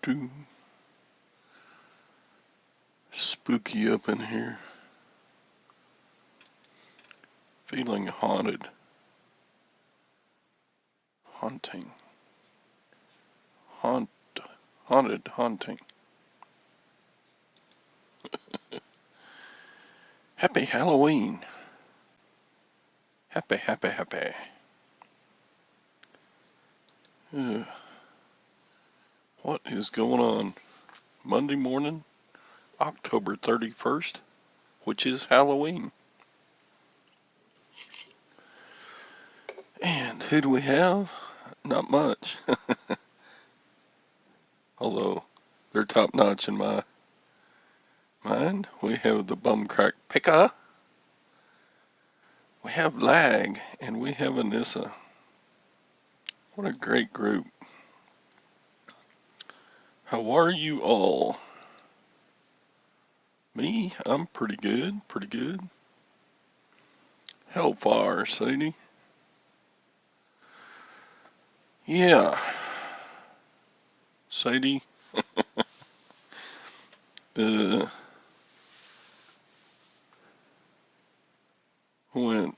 do. Spooky up in here. Feeling haunted. Haunting. Haunted haunting. Happy Halloween. Happy. What is going on? Monday morning, October 31st, which is Halloween. And who do we have? Not much. Although they're top notch in my mind. We have the Bumcrack Picker. We have Lag, and we have Anissa. What a great group. How are you all? Me? I'm pretty good. Hellfire, Sadie. Yeah. Sadie. Went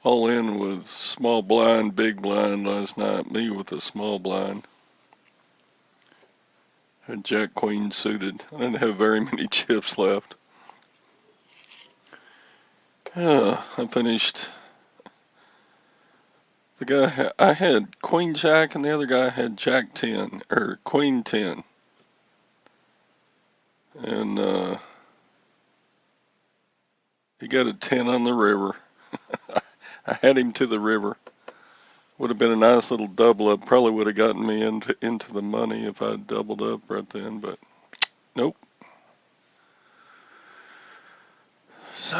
all in with small blind, big blind last night. Me with a small blind. Had Jack Queen suited. I didn't have very many chips left. I finished. The guy I had Queen Jack, and the other guy had Jack 10 or Queen 10, and he got a 10 on the river. I had him to the river. Would have been a nice little double up. Probably would have gotten me into the money if I'd doubled up right then, but nope. So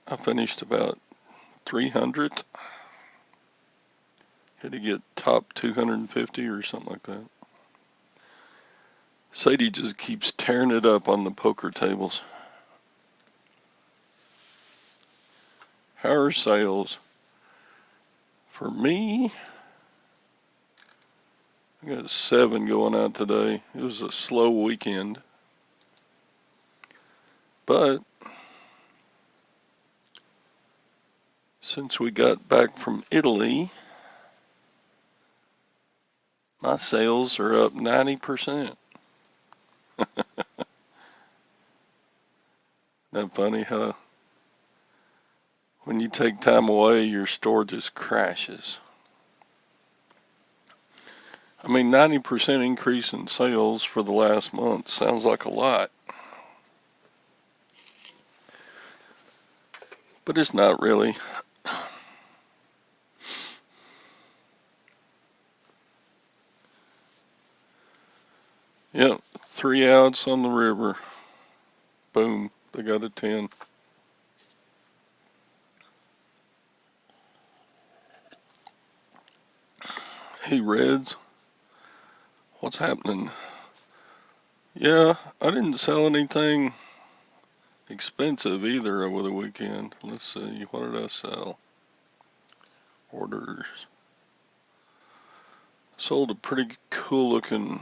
I finished about 300. Had to get top 250 or something like that. Sadie just keeps tearing it up on the poker tables. How are sales? For me, I got 7 going out today. It was a slow weekend. But since we got back from Italy, my sales are up 90%. Isn't that funny how when you take time away, your store just crashes? I mean, 90% increase in sales for the last month sounds like a lot. But it's not really. Yep, 3 outs on the river. Boom, they got a 10. Hey, Reds, what's happening? Yeah, I didn't sell anything expensive either over the weekend. Let's see, what did I sell? Orders. Sold a pretty cool looking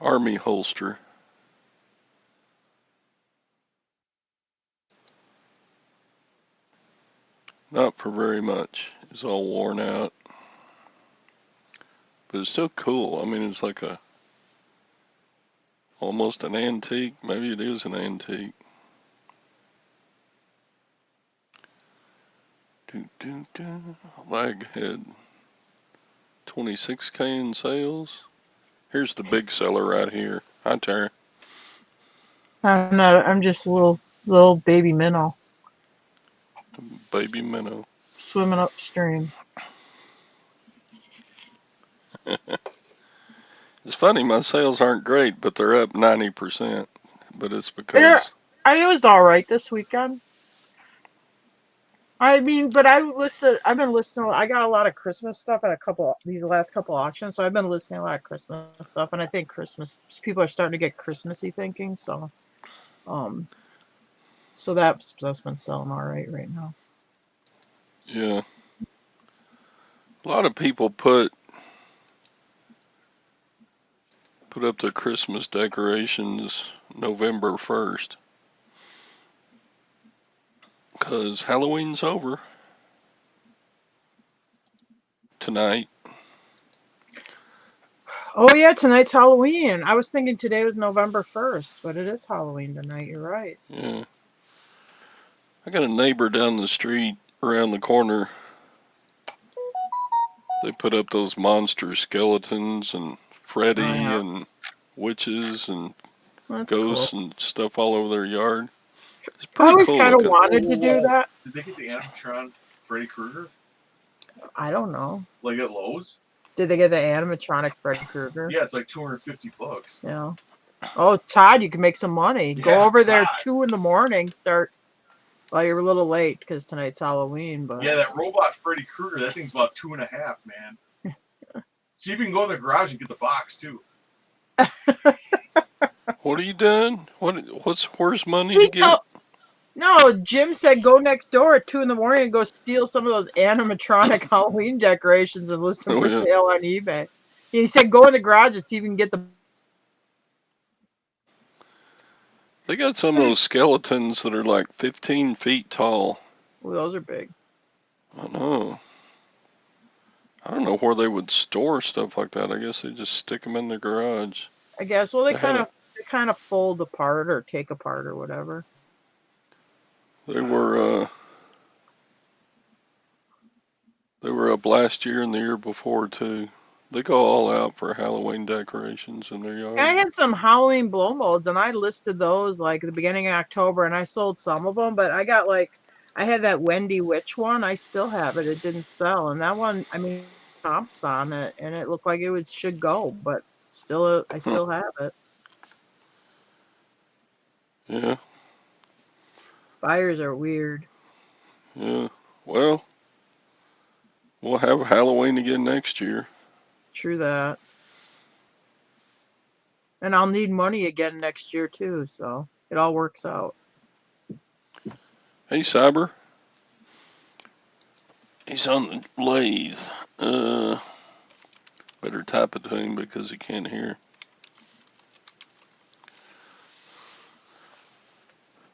army holster. Not for very much. It's all worn out. But it's still cool. I mean, it's like almost an antique. Maybe it is an antique. Lag had 26K in sales. Here's the big seller right here. Hi, Tara. I'm not. I'm just a little baby minnow Baby minnow. swimming upstream. It's funny, my sales aren't great, but they're up 90%. But it's Yeah, because, I was all right this weekend. I mean, but I've been listening. I got a lot of Christmas stuff at these last couple auctions, so I've been listening to a lot of Christmas stuff, and I think Christmas people are starting to get Christmassy thinking. Um, So that's been selling all right now. Yeah. A lot of people put up their Christmas decorations November 1st, 'cause Halloween's over tonight. Oh yeah, tonight's Halloween. I was thinking today was November 1st, but it is Halloween tonight. You're right. Yeah. I got a neighbor down the street around the corner. They put up those monster skeletons and Oh Freddy yeah, and witches and that's cool. ghosts and stuff all over their yard. It's I pretty always cool kind of looking. Whoa, wanted whoa, to do whoa. that. Did they get the animatronic Freddy Krueger? I don't know. Like at Lowe's? Did they get the animatronic Freddy Krueger? Yeah, it's like $250. Yeah. Oh, Todd, you can make some money. Go Yeah, over there God. 2 in the morning. Start. Well, you're a little late because tonight's Halloween, but Yeah, that robot Freddy Krueger, that thing's about 2.5, man. See if you can go in the garage and get the box too. What are you doing? Where's money to he get? told. No, Jim said go next door at 2 in the morning and go steal some of those animatronic Halloween decorations and list them Oh for yeah. sale on eBay. He said go in the garage and see if you can get the. They got some of those skeletons that are like 15 feet tall. Well, those are big. I know. I don't know where they would store stuff like that. I guess they just stick them in their garage. I guess. Well, They had a, they kind of fold apart or take apart or whatever. they were up last year and the year before too. They go all out for Halloween decorations in their And I yard. had some Halloween blow molds, and I listed those like at the beginning of October, and I sold some of them. But I got like, I had that Wendy Witch one. I still have it. It didn't sell, and that one, I mean, comps on it, and it looked like it would should go, but still, I Huh. still have it. Yeah, Buyers are weird. yeah. Well, we'll have Halloween again next year. True that. And I'll need money again next year too, so it all works out. Hey, Cyber. He's on the lathe. Uh, Better type it to him because he can't hear.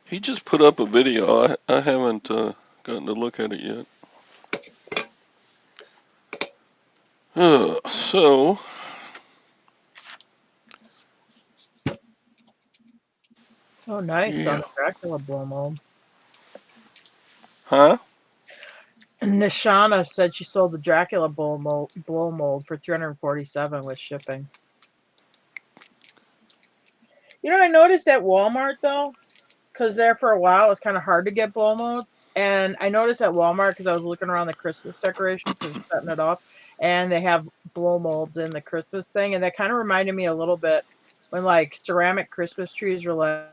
He just put up a video. I haven't gotten to look at it yet. So, Oh, nice on yeah. the Dracula blow mold. Huh? Nishana said she sold the Dracula blow mold for 347 with shipping. You know, I noticed at Walmart though, because there for a while it was kind of hard to get blow molds, and I noticed at Walmart because I was looking around the Christmas decorations because setting it up, and they have blow molds in the Christmas thing, and that kind of reminded me a little bit when like ceramic Christmas trees were like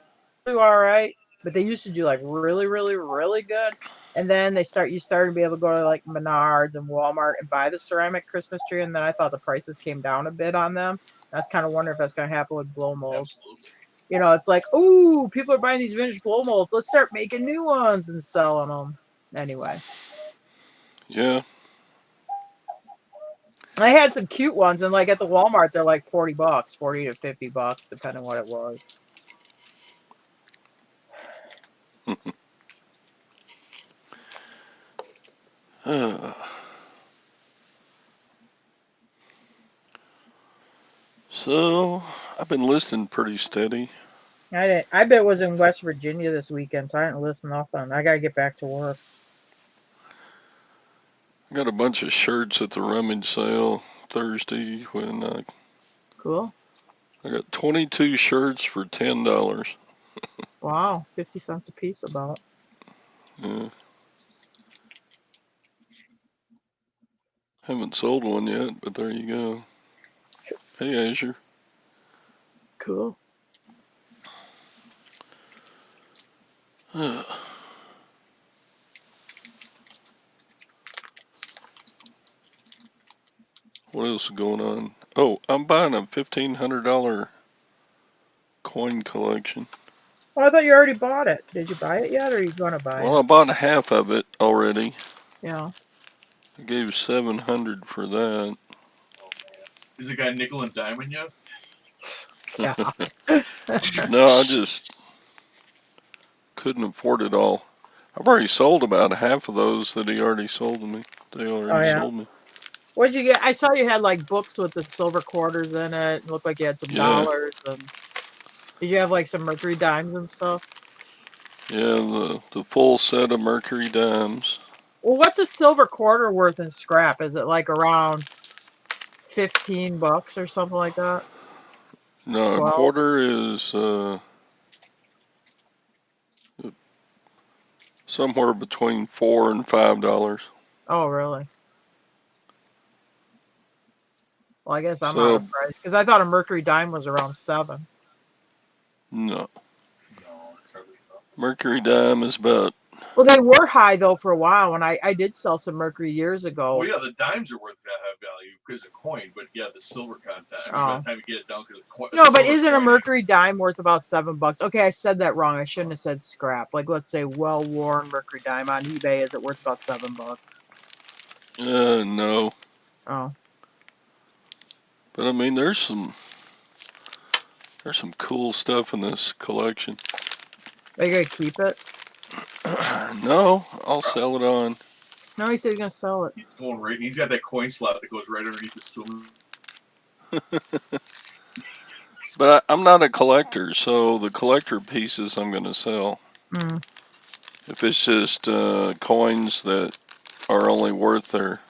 do all right, but they used to do like really, really, really good. And then you started to be able to go to like Menards and Walmart and buy the ceramic Christmas tree. And then I thought the prices came down a bit on them. I was kind of wondering if that's going to happen with blow molds. Absolutely. You know, it's like, ooh, people are buying these vintage blow molds. Let's start making new ones and selling them. Anyway, Yeah. I had some cute ones, and like at the Walmart, they're like $40, 40 to $50, depending on what it was. So, I've been listening pretty steady. I didn't. I bet it was in West Virginia this weekend, so I didn't listen off on. I gotta get back to work. I got a bunch of shirts at the rummage sale Thursday when Cool. I got 22 shirts for $10. Wow, 50 cents a piece about. Yeah. Haven't sold one yet, but there you go. Hey, Azure. Cool. What else is going on? Oh, I'm buying a $1,500 coin collection. Well, I thought you already bought it. Did you buy it yet, or are you gonna buy Well, I it? bought half of it already. Yeah. I gave 700 for that. Oh man, is it got nickel and diamond yet? Yeah. No, I just couldn't afford it all. I've already sold about half of those that he already sold to me. They Oh already yeah. sold me. What'd you get? I saw you had like books with the silver quarters in it. It looked like you had some Yeah, dollars. And did you have like some mercury dimes and stuff? yeah, the full set of Mercury dimes. Well, what's a silver quarter worth in scrap? Is it like around $15 or something like that? No, a 12? quarter is somewhere between $4 and $5. Oh, really? Well, I guess I'm out So of price because I thought a mercury dime was around 7. no, No, it's hardly enough. Mercury dime is about Well, they were high though for a while, and I did sell some mercury years ago. Well, yeah, the dimes are worth value because of coin, but yeah, the silver content. I mean, by Oh. the time you get it down to the coin, No, but silver isn't a coin. mercury dime worth about $7? Okay, I said that wrong. I shouldn't have said scrap. Like, let's say well-worn mercury dime on eBay. Is it worth about $7? no. Oh, But I mean, there's some cool stuff in this collection. are you gonna keep it? No, I'll sell it on. No, he said he's gonna sell it. He's going right. He's got that coin slot that goes right underneath his swimming. But I'm not a collector, so the collector pieces I'm going to sell. Mm, If it's just coins that are only worth their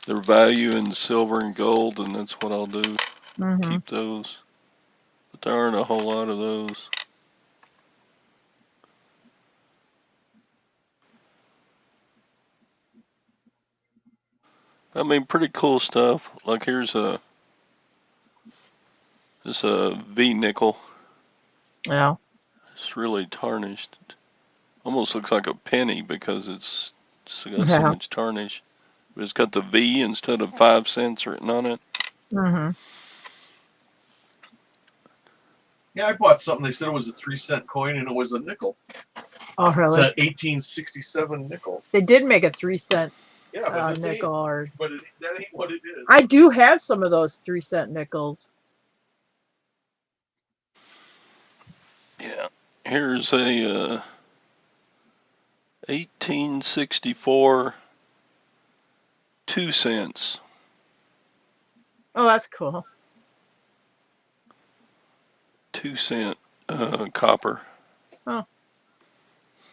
value in silver and gold, then that's what I'll do. mm-hmm. Keep those. But there aren't a whole lot of those. I mean, pretty cool stuff. Like here's this V nickel. Yeah. It's really tarnished. Almost looks like a penny because it's got so Yeah. much tarnish. But it's got the V instead of 5 cents written on it. Mm-hmm. Yeah, I bought something. They said it was a 3-cent coin, and it was a nickel. Oh, It's really? an 1867 nickel. They did make a 3-cent Yeah, but nickel. Or that ain't what it is. I do have some of those 3-cent nickels. Yeah. Here's a 1864 2 cents. Oh, that's cool. 2 cent copper. Oh.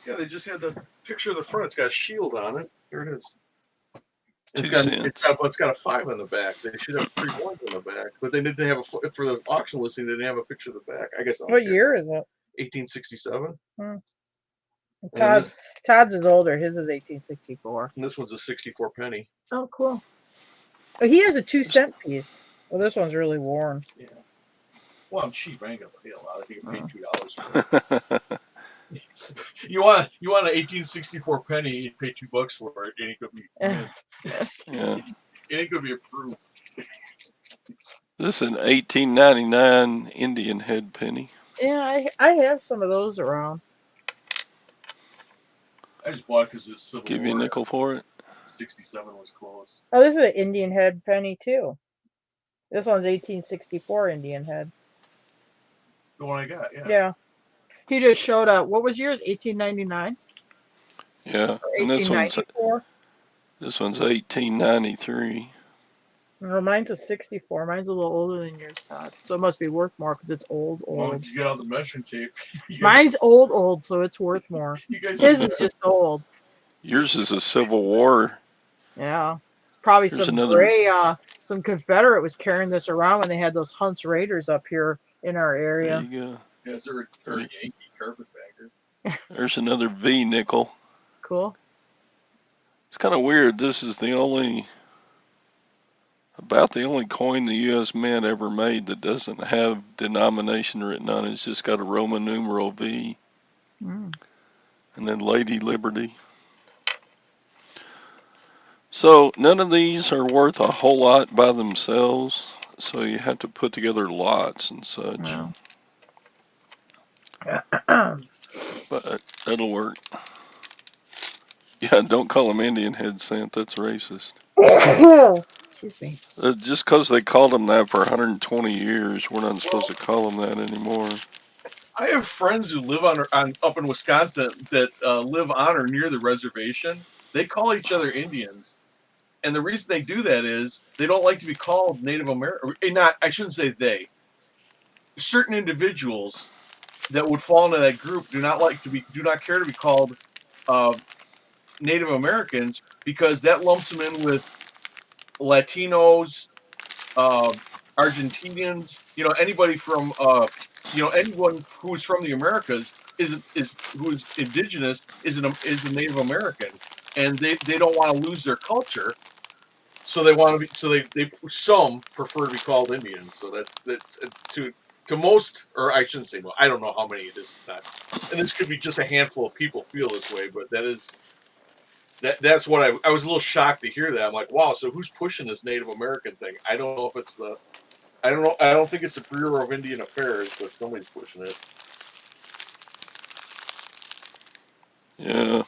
Yeah, they just had the picture of the front. It's got a shield on it. Here it is. 2 cents. It's got a 5 on the back. They should have 3 ones on the back, but they didn't have a for the auction listing. They didn't have a picture of the back. I guess. What year is it? 1867. Todd's is older. His is 1864. And this one's a 64 penny. Oh, cool. Oh, he has a 2-cent piece. Well, this one's really worn. Yeah. Well, I'm cheap. I ain't gonna pay a lot. I think I paid $2 for it. You want an 1864 penny? You pay $2 for it. It ain't gonna be. Yeah. It ain't gonna be approved. This is an 1899 Indian head penny. Yeah, I have some of those around. I just bought it because it was Civil Give you a War. nickel for it. 67 was close. Oh, this is an Indian head penny too. This one's 1864 Indian head. The one I got, yeah. Yeah. He just showed up. What was yours? 1899? Yeah. Or And this one's 1894? 1893. No, mine's a 64. Mine's a little older than yours, Todd. So it must be worth more because it's old. Well, you get out the measuring tape. Mine's old, so it's worth more. His is just old. Yours is a Civil War. Yeah. Probably Here's some another- gray, some Confederate was carrying this around when they had those Hunts Raiders up here in our There area. you go. Yeah, it's a Yankee carpetbagger. There's another V nickel. Cool. It's kind of weird. This is about the only coin the U.S. Mint ever made that doesn't have denomination written on it. It's just got a Roman numeral V Mm. and then Lady Liberty. So none of these are worth a whole lot by themselves. So you have to put together lots and such. Wow. Yeah. But that'll work. Yeah, don't call them Indian head scent. That's racist. Excuse me. Just because they called them that for 120 years, we're not supposed to call them that anymore. I have friends who live on up in Wisconsin that live on or near the reservation. They call each other Indians, and the reason they do that is they don't like to be called Native American. Not, I shouldn't say they. Certain individuals that would fall into that group do not care to be called Native Americans because that lumps them in with Latinos, Argentinians. Anybody from anyone who is from the Americas is who is indigenous is a Native American, and they don't want to lose their culture, so they want to be some prefer to be called Indians. So that's to most, or I shouldn't say most. I don't know how many it is. And this could be just a handful of people feel this way, but that's what I was a little shocked to hear that. I'm like, wow, so who's pushing this Native American thing? I don't know if it's I don't know. I don't think it's the Bureau of Indian Affairs, but somebody's pushing it. Yeah.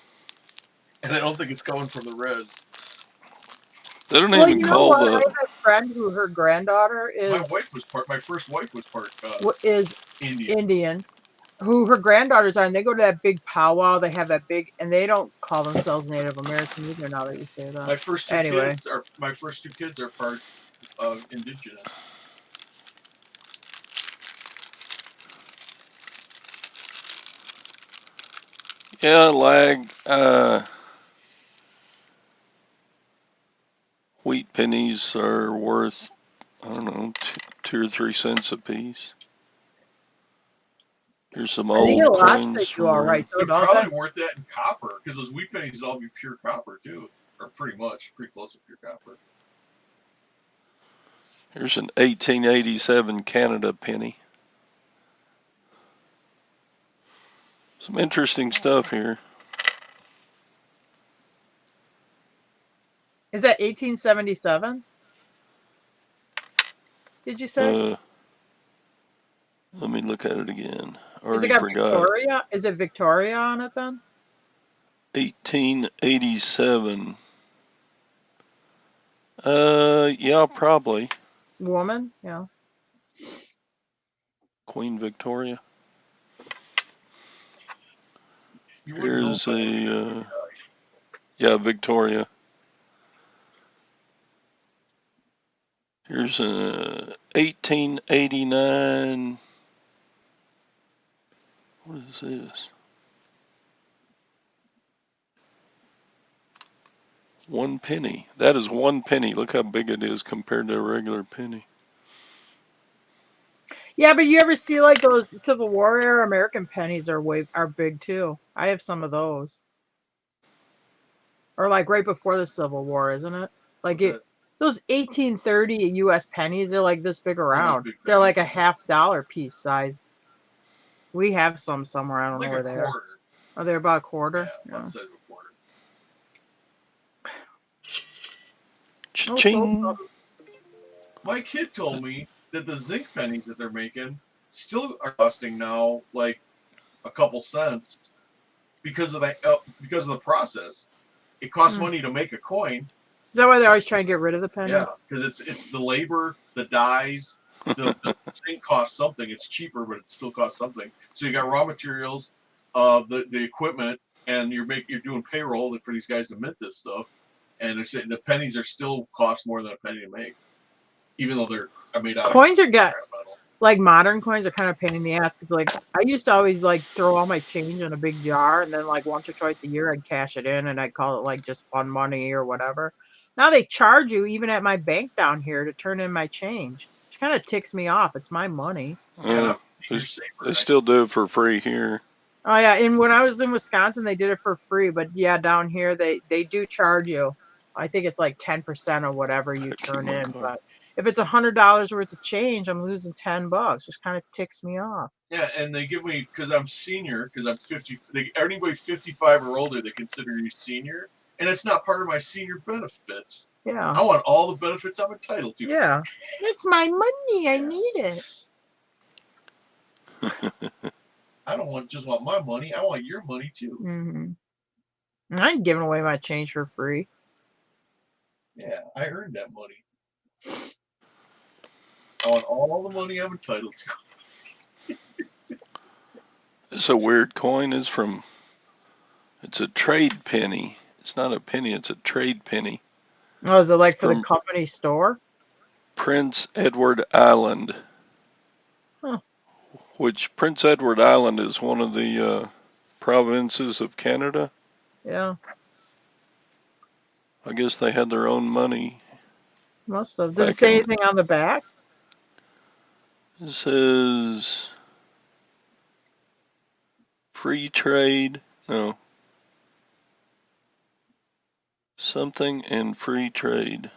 And I don't think it's coming from the res. They don't even call I have a friend who her granddaughter is. My first wife was part is Indian. Who her granddaughters are, and they go to that big powwow. They have that big, and they don't call themselves Native American either. Now that you say that, my first two kids are part of indigenous. Yeah, lag. Wheat pennies are worth, I don't know, 2 or 3 cents a piece. Here's some old coins. They do all right. They're probably worth that in copper, because those wheat pennies will all be pure copper too, or pretty close to pure copper. Here's an 1887 Canada penny. Some interesting stuff here. Is that 1877? Did you say? Let me look at it again. Is it got Victoria? Is it Victoria on it then? 1887. Yeah, probably. Woman, yeah. Queen Victoria. Here's a, yeah, Victoria. Here's a 1889. What is this? 1 penny. That is 1 penny. Look how big it is compared to a regular penny. Yeah, but you ever see like those Civil War era American pennies are big too. I have some of those. Or like right before the Civil War, isn't it? Like those 1830 U.S. pennies, they're like this big around. They're like a $50 piece size. We have some somewhere. I don't know where they are. Are they about a quarter? Yeah, about the size of a quarter. Cha-ching. My kid told me that the zinc pennies that they're making still are costing now like a couple cents because of the process. It costs money to make a coin. Is that why they're always trying to get rid of the penny? Yeah, because it's the labor, the dyes, the zinc costs something. It's cheaper, but it still costs something. So you got raw materials, the equipment, and you're doing payroll for these guys to mint this stuff. And they're saying the pennies are still cost more than a penny to make, even though they're made out. Coins are like modern coins are kind of pain in the ass because like I used to always like throw all my change in a big jar and then like once or twice a year I'd cash it in and I'd call it like just fun money or whatever. Now they charge you even at my bank down here to turn in my change, which kind of ticks me off. It's my money. They still do it for free here. Oh yeah, and when I was in Wisconsin, they did it for free. But yeah, down here they do charge you. I think it's like 10% of whatever you turn in. But if it's $100 worth of change, I'm losing $10. Just kind of ticks me off. Yeah, and they give me because I'm senior, because I'm 50. Anybody 55 or older, they consider you senior, and it's not part of my senior benefits. Yeah, I want all the benefits I'm entitled to. Yeah, it's my money. I need it. I don't just want my money. I want your money too. Mm-hmm. I ain't giving away my change for free. Yeah, I earned that money. I want all the money I'm entitled to. It's a weird coin. It's a trade penny. It's not a penny, it's a trade penny Oh, is it like for the from company store? Prince Edward Island, Huh. which Prince Edward Island is one of the provinces of Canada. Yeah, I guess they had their own money must have. Does it back say in. anything on the back? It says free trade. No, something and free trade.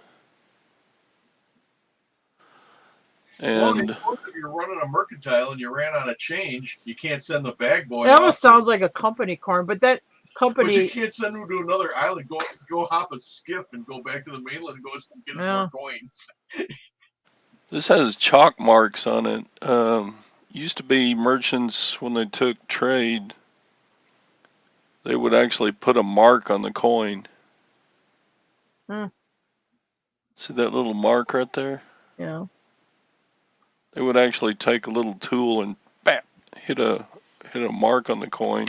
Well, I And suppose if you're running a mercantile and you ran out of change, you can't send the bag boy It almost off. sounds like a company coin, but that But you company, can't send him to another island. Go hop a skiff and go back to the mainland and go get us yeah, more coins. this has chalk marks on it. Used to be merchants when they took trade, they would actually put a mark on the coin. Hmm. See that little mark right there? yeah. They would actually take a little tool and bam, hit a mark on the coin.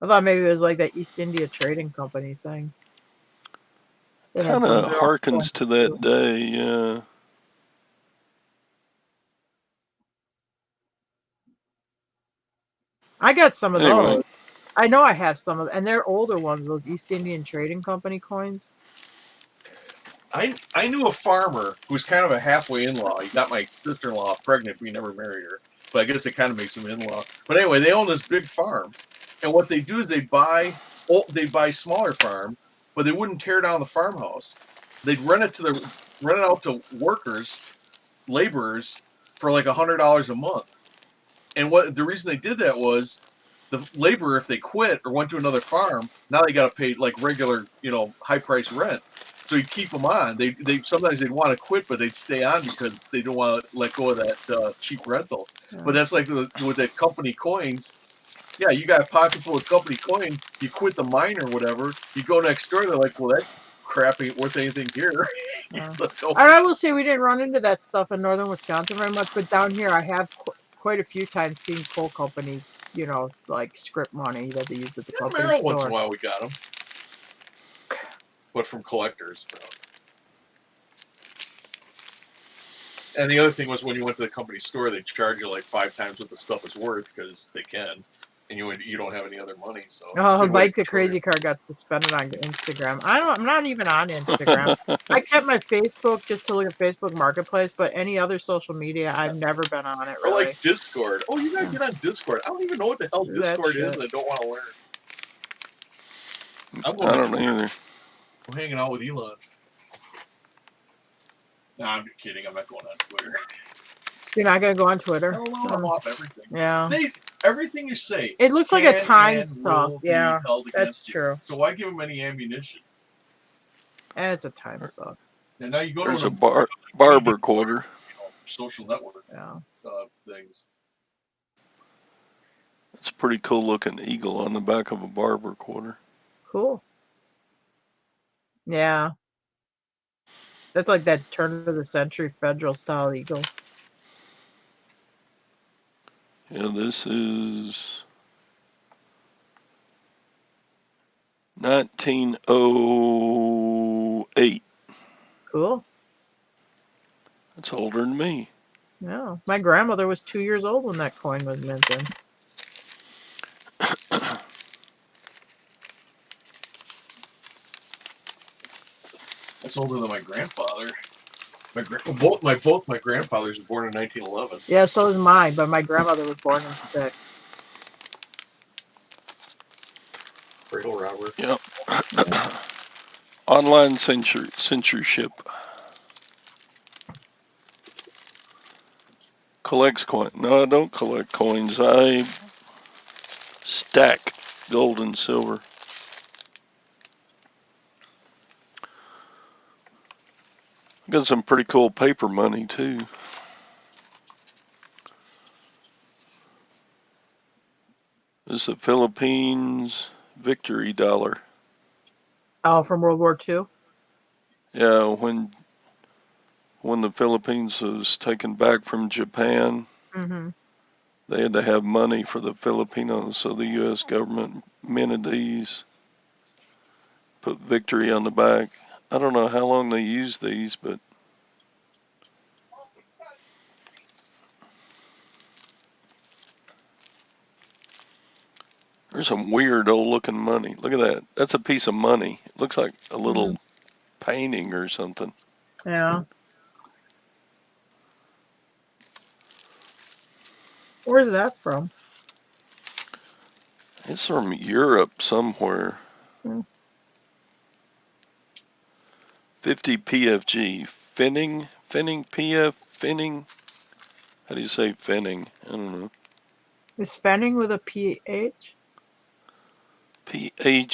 I thought maybe it was like that East India Trading Company thing. They had Kind some of of their own coins harkens to too. that day. Yeah. I got some of Anyway, those. I know I have some of, and they're older ones. Those East Indian Trading Company coins. I knew a farmer who was kind of a halfway in-law. He got my sister-in-law pregnant, but he never married her. But I guess it kind of makes him in-law. But anyway, they own this big farm, and what they do is they buy smaller farms, but they wouldn't tear down the farmhouse. They'd rent it out to workers, laborers, for like $100 a month. And what the reason they did that was the laborer, if they quit or went to another farm, now they got to pay like regular, high price rent. So you keep them on. They sometimes they'd want to quit, but they'd stay on because they don't want to let go of that cheap rental. But Yeah. that's like with the company coins. Yeah, you got a pocket full of company coins. You quit the mine or whatever. You go next door. They're like, well, that crap ain't worth anything here. Yeah. Let's go. And I will say we didn't run into that stuff in northern Wisconsin very much, but down here I have quite a few times seen coal companies, like script money that they use at the Yeah, company Merrill once in a store. while we got them, but from collectors. And the other thing was when you went to the company store, they charge you like 5 times what the stuff is worth because they can, and you don't have any other money. So it's a Oh, good way to Mike the control crazy car got to spend it on Instagram. I'm not even on Instagram. I kept my Facebook just to look at Facebook Marketplace, but any other social media, I've never been on it Or really. like Discord. Oh, you gotta Yeah. get on Discord. I don't even know what the hell Do that Discord is, shit. and I don't want to learn. I'm I going to don't Twitter. either. I'm hanging out with Elon. Nah, I'm kidding. I'm not going on Twitter. You're not gonna go on Twitter? Hell no, I'm off everything. Yeah. Everything you say It looks like a can time and suck. will Yeah, be held that's against you. true. So why give them any ammunition? And it's a time suck. And now you go There's to a an barber quarter. social network Yeah. things. It's a pretty cool looking eagle on the back of a barber quarter. Cool. Yeah. That's like that turn of the century federal style eagle. Yeah, this is 1908. Cool. That's older than me. Yeah. My grandmother was 2 years old when that coin was minted. That's older than my grandfather. Both my grandfathers were born in 1911. Yeah, so is mine, but my grandmother was born in 6. Cradle robber. Yep. Online censorship. Collects coin. No, I don't collect coins. I stack gold and silver. Got some pretty cool paper money too. This is the Philippines victory dollar. Oh, from World War II? Yeah, when the Philippines was taken back from Japan, Mm-hmm. they had to have money for the Filipinos, so the U.S. government minted these, put victory on the back. I don't know how long they used these, but there's some weird old looking money. Look at that. That's a piece of money. It looks like a little painting or something. Yeah. Where's that from? It's from Europe somewhere. Hmm. 50 PFG. Finning PF, Finning. How do you say Finning? I don't know. Is spending with a PH? PHENNING,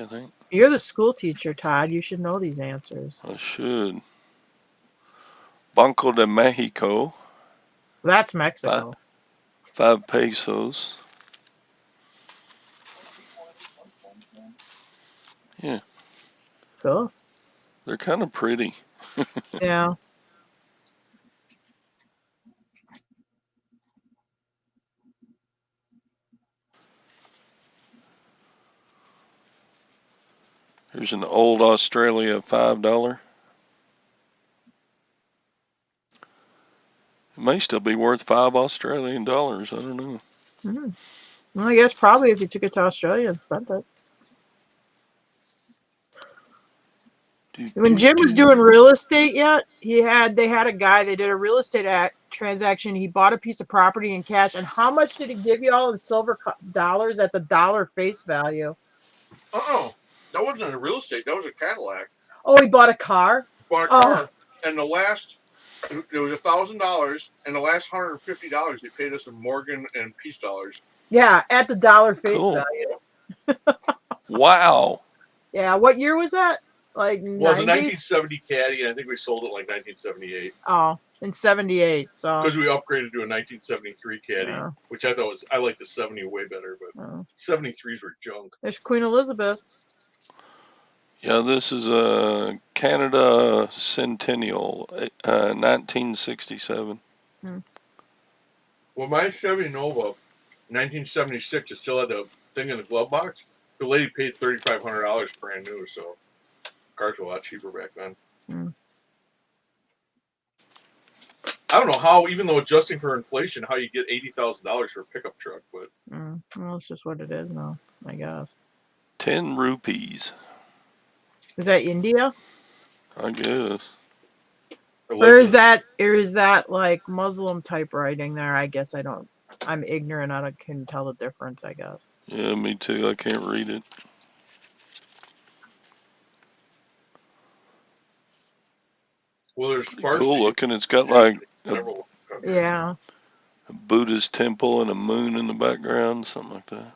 I think. You're the school teacher, Todd. You should know these answers. I should. Banco de Mexico. That's Five, Mexico. 5 pesos. Yeah, Cool. they're kind of pretty. Yeah. Here's an old Australia $5. It may still be worth $5 Australian. I don't know. Hmm. Well, I guess probably if you took it to Australia and spent it. When Jim was doing real estate yet, they had a guy, they did a real estate transaction. He bought a piece of property in cash. And how much did he give you all in silver dollars at the dollar face value? Oh, that wasn't a real estate. That was a Cadillac. Oh, he bought a car? Bought a car, and it was $1,000, and the last $150 they paid us in Morgan and Peace dollars. Yeah, at the dollar face Cool. value. Wow. Yeah, what year was that? Like Well, it was a 90s? 1970 Caddy, and I think we sold it like 1978. Oh, in 78. So because we upgraded to a 1973 Caddy, yeah. which I thought I like the 70 way better, but 73s were junk. There's Queen Elizabeth. Yeah, this is a Canada Centennial, 1967. Well, my Chevy Nova, 1976, it still had the thing in the glove box. The lady paid $3,500 brand new, so cars were a lot cheaper back then. I don't know how, even though adjusting for inflation, how you get $80,000 for a pickup truck, but well, it's just what it is now, I guess. 10 rupees. Is that India? I guess. Or is that like Muslim type writing there? I guess I don't. I'm ignorant. I can tell the difference, I guess. Yeah, me too. I can't read it. Well, there's Farsi. Cool looking. It's got like a Buddhist temple and a moon in the background, something like that.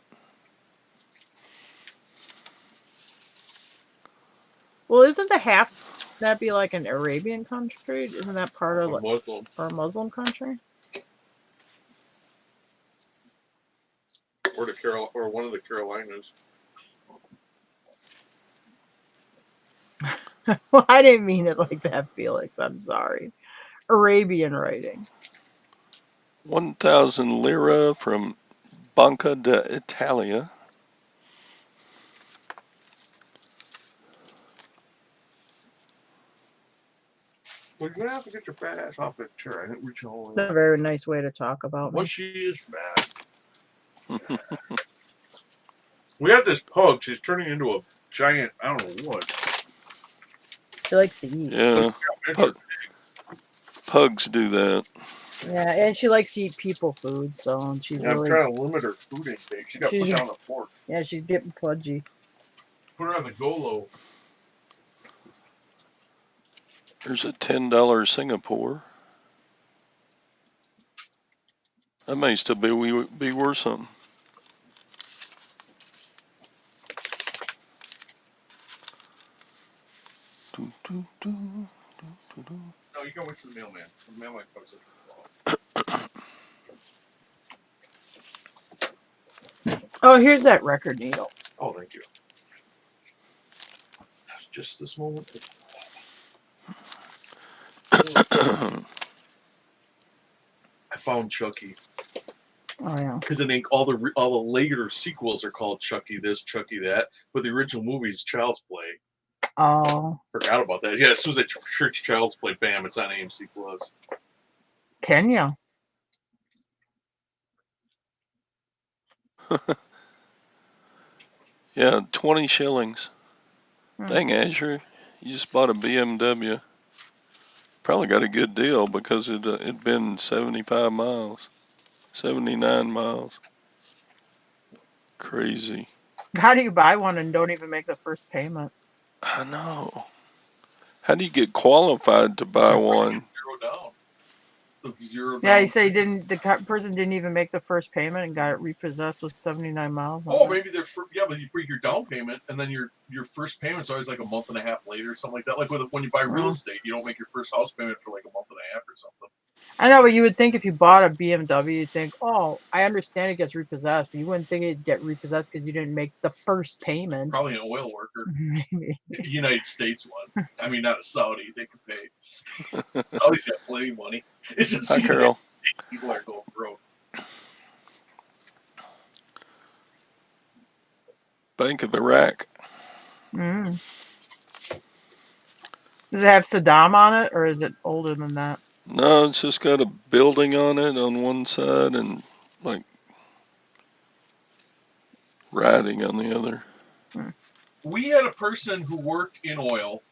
Well, isn't the half that be like an Arabian country? Isn't that part of Muslim or a Muslim country? Or one of the Carolinas. Well, I didn't mean it like that, Felix. I'm sorry. Arabian writing. 1,000 lira from Banca d'Italia. Well, you're gonna have to get your fat ass off that chair. I didn't reach all the way. That's a very nice way to talk about me. Well, she is fat. We have this pug. She's turning into a giant. I don't know what. She likes to eat. Yeah, pugs do that. Yeah, and she likes to eat people food, so she's I'm trying to limit her food intake. She got put down the fork. Yeah, she's getting pudgy. Put her on the go-low. There's a $10 Singapore. That may still be worth something. Do, do, do, do, do. No, you can wait for the mailman. The mailman comes in. Oh, here's that record needle. Oh, thank you. Just this moment. I found Chucky. Oh yeah. Because I think all the later sequels are called Chucky this, Chucky that, but the original movie is Child's Play. Oh. Forgot about that. Yeah, as soon as I search Child's Play, bam, it's on AMC Plus. Kenya. Yeah, 20 shillings. Hmm. Dang, Azure, you just bought a BMW. Probably got a good deal because it'd been 75 miles, 79 miles. Crazy. How do you buy one and don't even make the first payment? I know. How do you get qualified to buy one? Zero down. The zero Yeah, down. you say the person didn't even make the first payment and got it repossessed with 79 miles on Oh, it. maybe they're but you bring your down payment, and then your first payment's always like a month and a half later, or something like that. Like when you buy real estate, you don't make your first house payment for like a month and a half or something. I know, but you would think if you bought a BMW, you'd think, oh, I understand it gets repossessed, but you wouldn't think it'd get repossessed because you didn't make the first payment. Probably an oil worker. Maybe. United States one. I mean, not a Saudi. They can pay. Saudis got plenty of money. It's just Hi, Carol. people are going broke. Bank of Iraq. Mm. Does it have Saddam on it, or is it older than that? No, it's just got a building on it on one side and like writing on the other. We had a person who worked in oil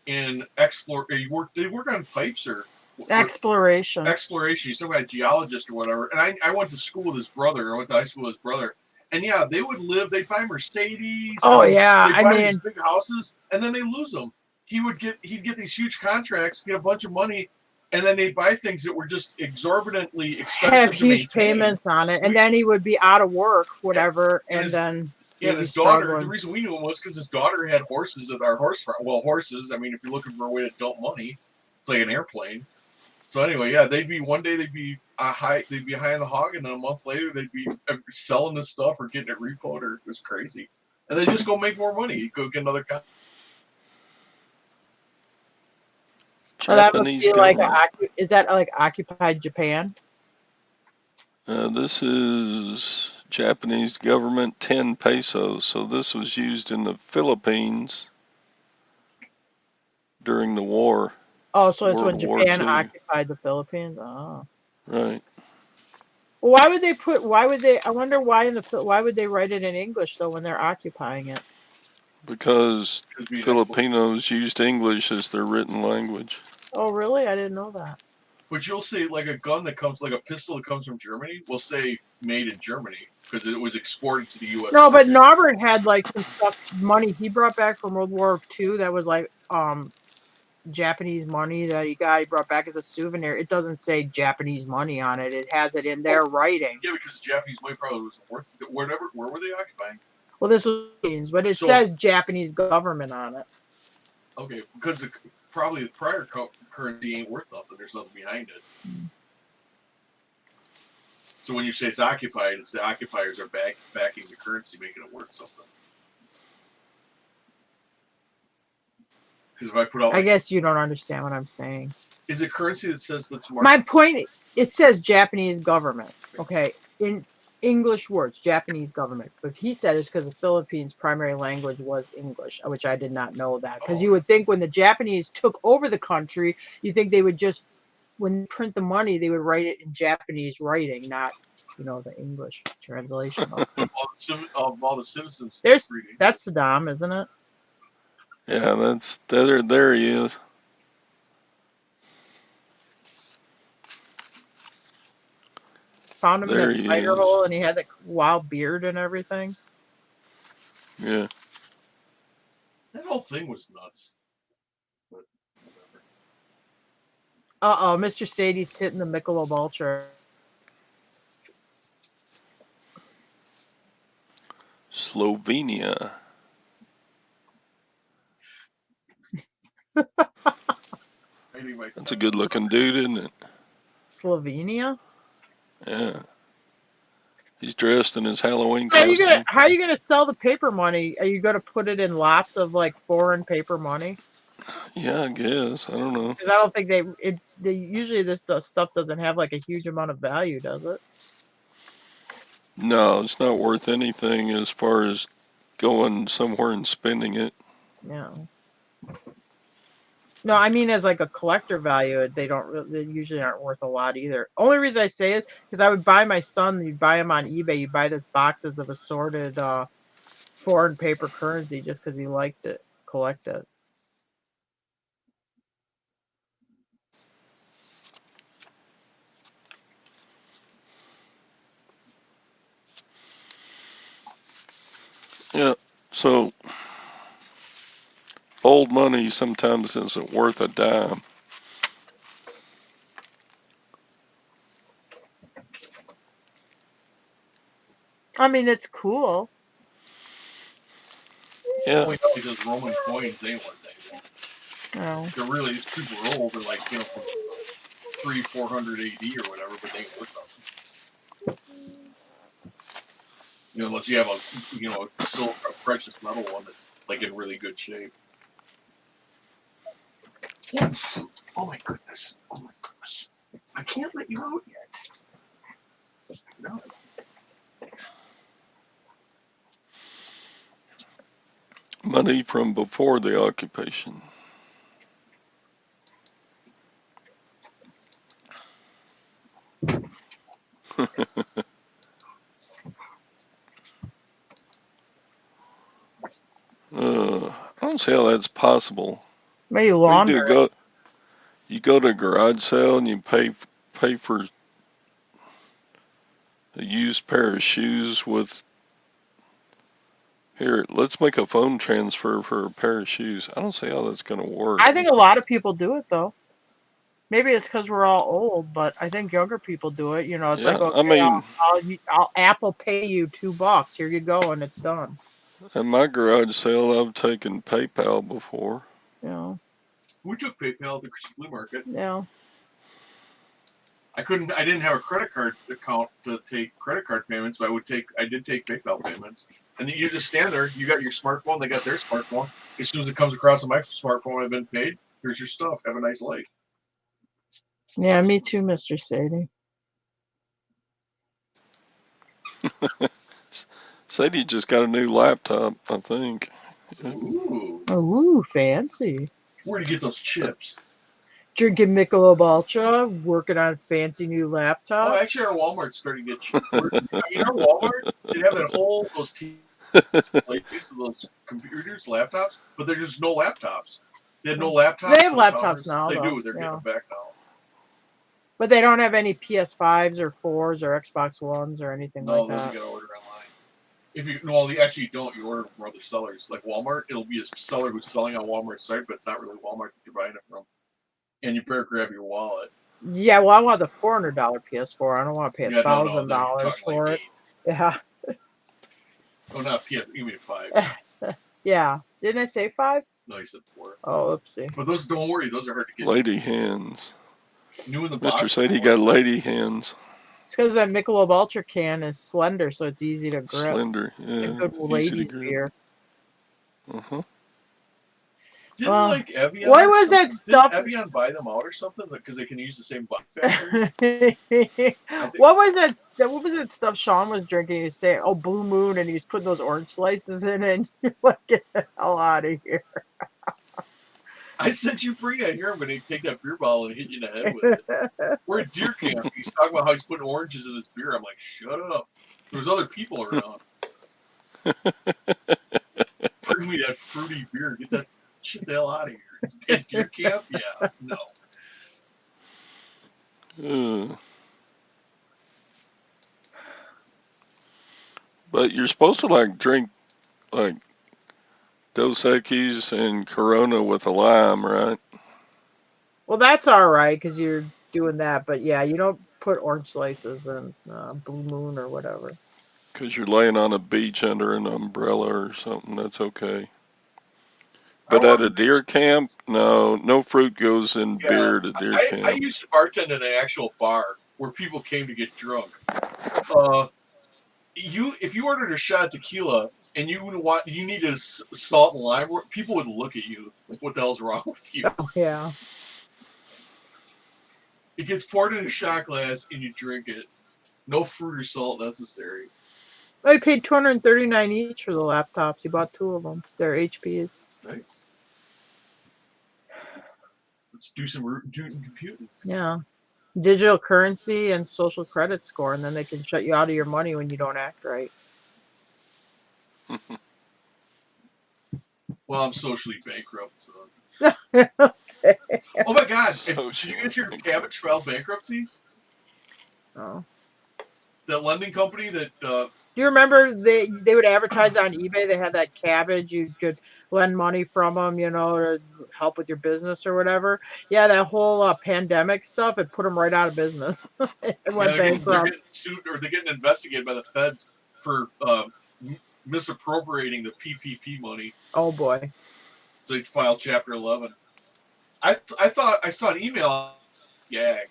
in They work on pipes or Exploration. Exploration. He's some kind of geologist or whatever. And I went to school with his brother. I went to high school with his brother. And yeah, they would live. They'd buy Mercedes. Oh yeah, They'd buy these big houses, and then they lose them. He'd get these huge contracts, get a bunch of money, and then they'd buy things that were just exorbitantly expensive have to huge maintain. payments on it, and then he would be out of work, whatever, and then yeah, his daughter. The reason we knew him was because his daughter had horses at our horse farm. Well, horses. I mean, if you're looking for a way to dump money, it's like an airplane. So anyway, yeah, one day they'd be high on the hog, and then a month later they'd be selling this stuff or getting it repoed, or it was crazy. And they just go make more money. You go get another. Japanese government. Is that like occupied Japan? This is Japanese government 10 pesos. So this was used in the Philippines during the war. Oh, so it's when World War Japan II. occupied the Philippines. Oh, Right. well, I wonder why would they write it in English though when they're occupying it? Because Filipinos used English as their written language. Oh, really? I didn't know that. But you'll see, like a gun that comes, like a pistol that comes from Germany, will say made in Germany because it was exported to the U.S. No, but Norbert had like some stuff, money he brought back from World War II that was like Japanese money that he brought back as a souvenir. It doesn't say Japanese money on it. It has it in their writing. Yeah, because the Japanese money probably wasn't worth it. Where were they occupying? Well, this was, but it says Japanese government on it. Okay, because probably the prior currency ain't worth nothing. There's nothing behind it. So when you say it's occupied, it's the occupiers are backing the currency, making it worth something. Because if I put out, I guess you don't understand what I'm saying. Is it currency that says that's marked? My point, it says Japanese government. Okay, in English words, Japanese government. But he said it's because the Philippines' primary language was English, which I did not know that. Because you would think when the Japanese took over the country, you think they would just, when they print the money, they would write it in Japanese writing, not, the English translation. Of all the citizens. That's Saddam, isn't it? Yeah, there he is. Found him in a spider hole, and he had that wild beard and everything. Yeah. That whole thing was nuts. But whatever. Mr. Sadie's hitting the Michelob Ultra. Slovenia. Anyway, That's a good looking dude, isn't it? Slovenia. Yeah. He's dressed in his Halloween So costume. how are you gonna sell the paper money? Are you gonna put it in lots of like foreign paper money? Yeah, I guess. I don't know. Because I don't think they usually stuff doesn't have like a huge amount of value, does it? No, it's not worth anything as far as going somewhere and spending it. Yeah. No, I mean as like a collector value, they usually aren't worth a lot either. Only reason I say it because I would buy my son. You buy him on eBay. You buy this boxes of assorted foreign paper currency just because he liked it, collect it. Yeah. So old money sometimes isn't worth a dime. I mean, it's cool. Yeah. only know because Roman coins ain't worth anything. No. They're really super old. They're like, from 400 AD or whatever, but they ain't worth nothing. Unless you have a silver, a precious metal one that's like in really good shape. Oh my goodness! Oh my gosh! I can't let you out yet. No. Money from before the occupation. I don't see how that's possible. Maybe What you do, launder. you go to a garage sale and you pay for a used pair of shoes with, here, let's make a phone transfer for a pair of shoes. I don't see how that's going to work. I think a lot of people do it though. Maybe it's because we're all old, but I think younger people do it. It's like, Yeah, okay, I mean, I'll Apple Pay you $2. Here you go, and it's done. at my garage sale, I've taken PayPal before. Yeah, We took PayPal at the flea market. yeah. I didn't have a credit card account to take credit card payments, but I did take PayPal payments. And you just stand there, you got your smartphone, they got their smartphone. As soon as it comes across on my smartphone, I've been paid. Here's your stuff. Have a nice life. Yeah, me too, Mr. Sadie. Sadie just got a new laptop, I think. Yeah. Ooh. Ooh, fancy. Where'd you get those chips? Drinking Michelob Ultra, working on fancy new Oh, laptop. actually, our Walmart's starting to get cheap. Our Walmart, they have those places, those computers, laptops, but there's just no laptops. They had no laptops. They have no laptops counters. now, They though. do. They're getting them back now. But they don't have any PS5s or 4s or Xbox Ones or anything like No, those that. you gotta order online. Actually, you don't. You order from other sellers, like Walmart. It'll be a seller who's selling on Walmart's site, but it's not really Walmart that you're buying it from. And you better grab your wallet. Yeah, well, I want the $400 PS4. I don't want to pay $1,000 for like it. Yeah. Oh, not PS. You mean 5? Yeah. Didn't I say 5? No, you said 4. Oh, oopsie. But those, don't worry, those are hard to get. Lady hands. New in the box. Mr. Sadie got lady hands. It's because that Michelob Ultra can is slender, so it's easy to grip. Slender, yeah. It's a good ladies beer. Uh-huh. Didn't like Evian? What was that stuff? Didn't Evian buy them out or something because they can use the same button factory? What was that? What was that stuff Sean was drinking? He was saying, "Oh, Blue Moon," and he was putting those orange slices in it. And you're like, "Get the hell out of here!" I said you free. I hear I'm going to take that beer bottle and hit you in the head with it. We're at deer camp. He's talking about how he's putting oranges in his beer. I'm like, shut up. There's other people around. Bring me that fruity beer. Get that shit the hell out of here. It's at deer camp? Yeah, no. But you're supposed to drink like Dos Equis and Corona with a lime, right? Well, that's all right because you're doing that, but yeah, you don't put orange slices in Blue Moon or whatever. Because you're laying on a beach under an umbrella or something. That's okay. But at a deer camp, No fruit goes in Yeah, beer to deer I camp. used to bartend in an actual bar where people came to get drunk. If you ordered a shot of tequila and you needed salt and lime, people would look at you like, "What the hell's wrong with you?" Oh, yeah. It gets poured in a shot glass and you drink it. No fruit or salt necessary. I paid $239 each for the laptops. He bought 2 of them. They're HPs. Nice. Let's do some rootin' computing. Yeah. Digital currency and social credit score, and then they can shut you out of your money when you don't act right. Well, I'm socially bankrupt, so. Okay. Oh my God! Did Social. you guys hear Cabbage filed bankruptcy? Oh. That lending company that Do you remember they would advertise on eBay? They had that cabbage. You could lend money from them, to help with your business or whatever. Yeah, that whole pandemic stuff, it put them right out of business. It went they're bankrupt. getting sued or they're getting investigated by the feds for misappropriating the PPP money. Oh boy. So they filed Chapter 11. I thought I saw an email gag,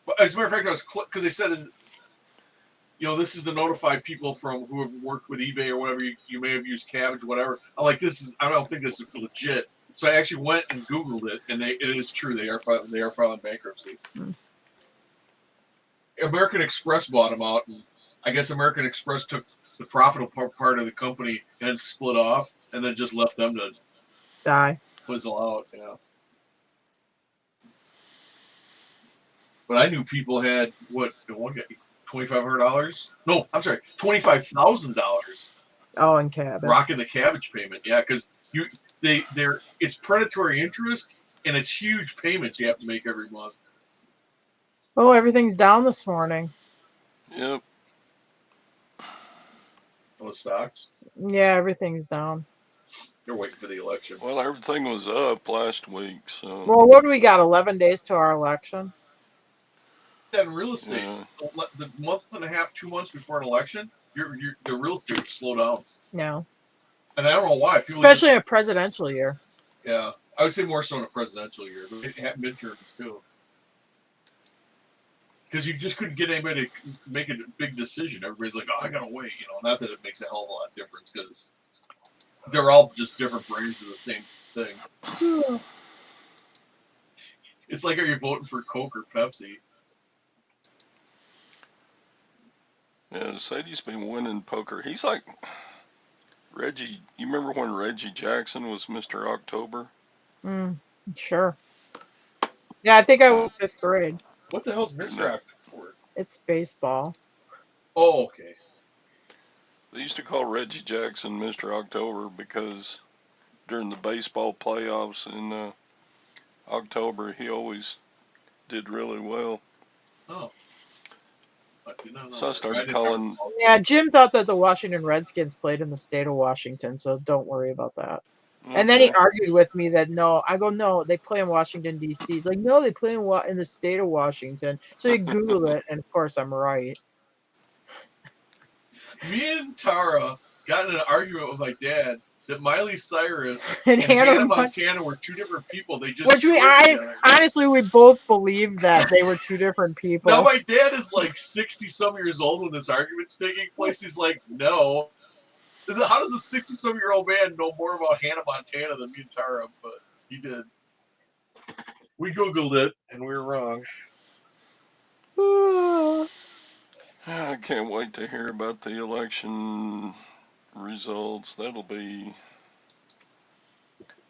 but as a matter of fact, I was because they said this is to notify people from who have worked with eBay or whatever. You may have used Cabbage, whatever. I'm like, I don't think this is legit. So I actually went and Googled it, and it is true. They are filing bankruptcy. Hmm. American Express bought them out, and I guess American Express took the profitable part of the company and split off, and then just left them to Die. fizzle out. But I knew people had one guy $2,500. No, I'm sorry, $25,000 Oh, and cabbage. rocking the cabbage payment. Yeah, because it's predatory interest and it's huge payments you have to make every month. Oh, everything's down this morning. Yep. On the stocks, Yeah, everything's down. they're waiting for the election. Well, everything was up last week, so. Well, what do we got? 11 days to our election. That in real estate, Yeah. the month and a half, 2 months before an election, the real estate would slow down. No. And I don't know why. Especially in a presidential year. Yeah, I would say more so in a presidential year, but it had midterms too. Because you just couldn't get anybody to make a big decision. Everybody's like, "Oh, I gotta wait," Not that it makes a hell of a lot of difference, because they're all just different brands of the same thing. It's like, are you voting for Coke or Pepsi? Yeah, Sadie's been winning poker. He's like Reggie. You remember when Reggie Jackson was Mr. October? Sure. Yeah, I think I was 5th grade. What the hell's Mr. October? It's baseball. Oh, okay. They used to call Reggie Jackson Mr. October because during the baseball playoffs in October, he always did really well. Oh. I did not know So I that. started calling. Yeah, Jim thought that the Washington Redskins played in the state of Washington, so don't worry about that. And then he Okay. argued with me that no, I go, no, they play in Washington, D.C. He's like, no, they play in the state of Washington. So you Google it, and of course I'm right. Me and Tara got in an argument with my dad that Miley Cyrus And and Hannah Hannah Montana were two different people. They just Which honestly, we both believed that they were two different people. Now my dad is like 60-some years old when this argument's taking place. He's like, no. How does a 60-some-year-old man know more about Hannah Montana than me and Tara? But he did. We Googled it, and we were wrong. I can't wait to hear about the election results. That'll be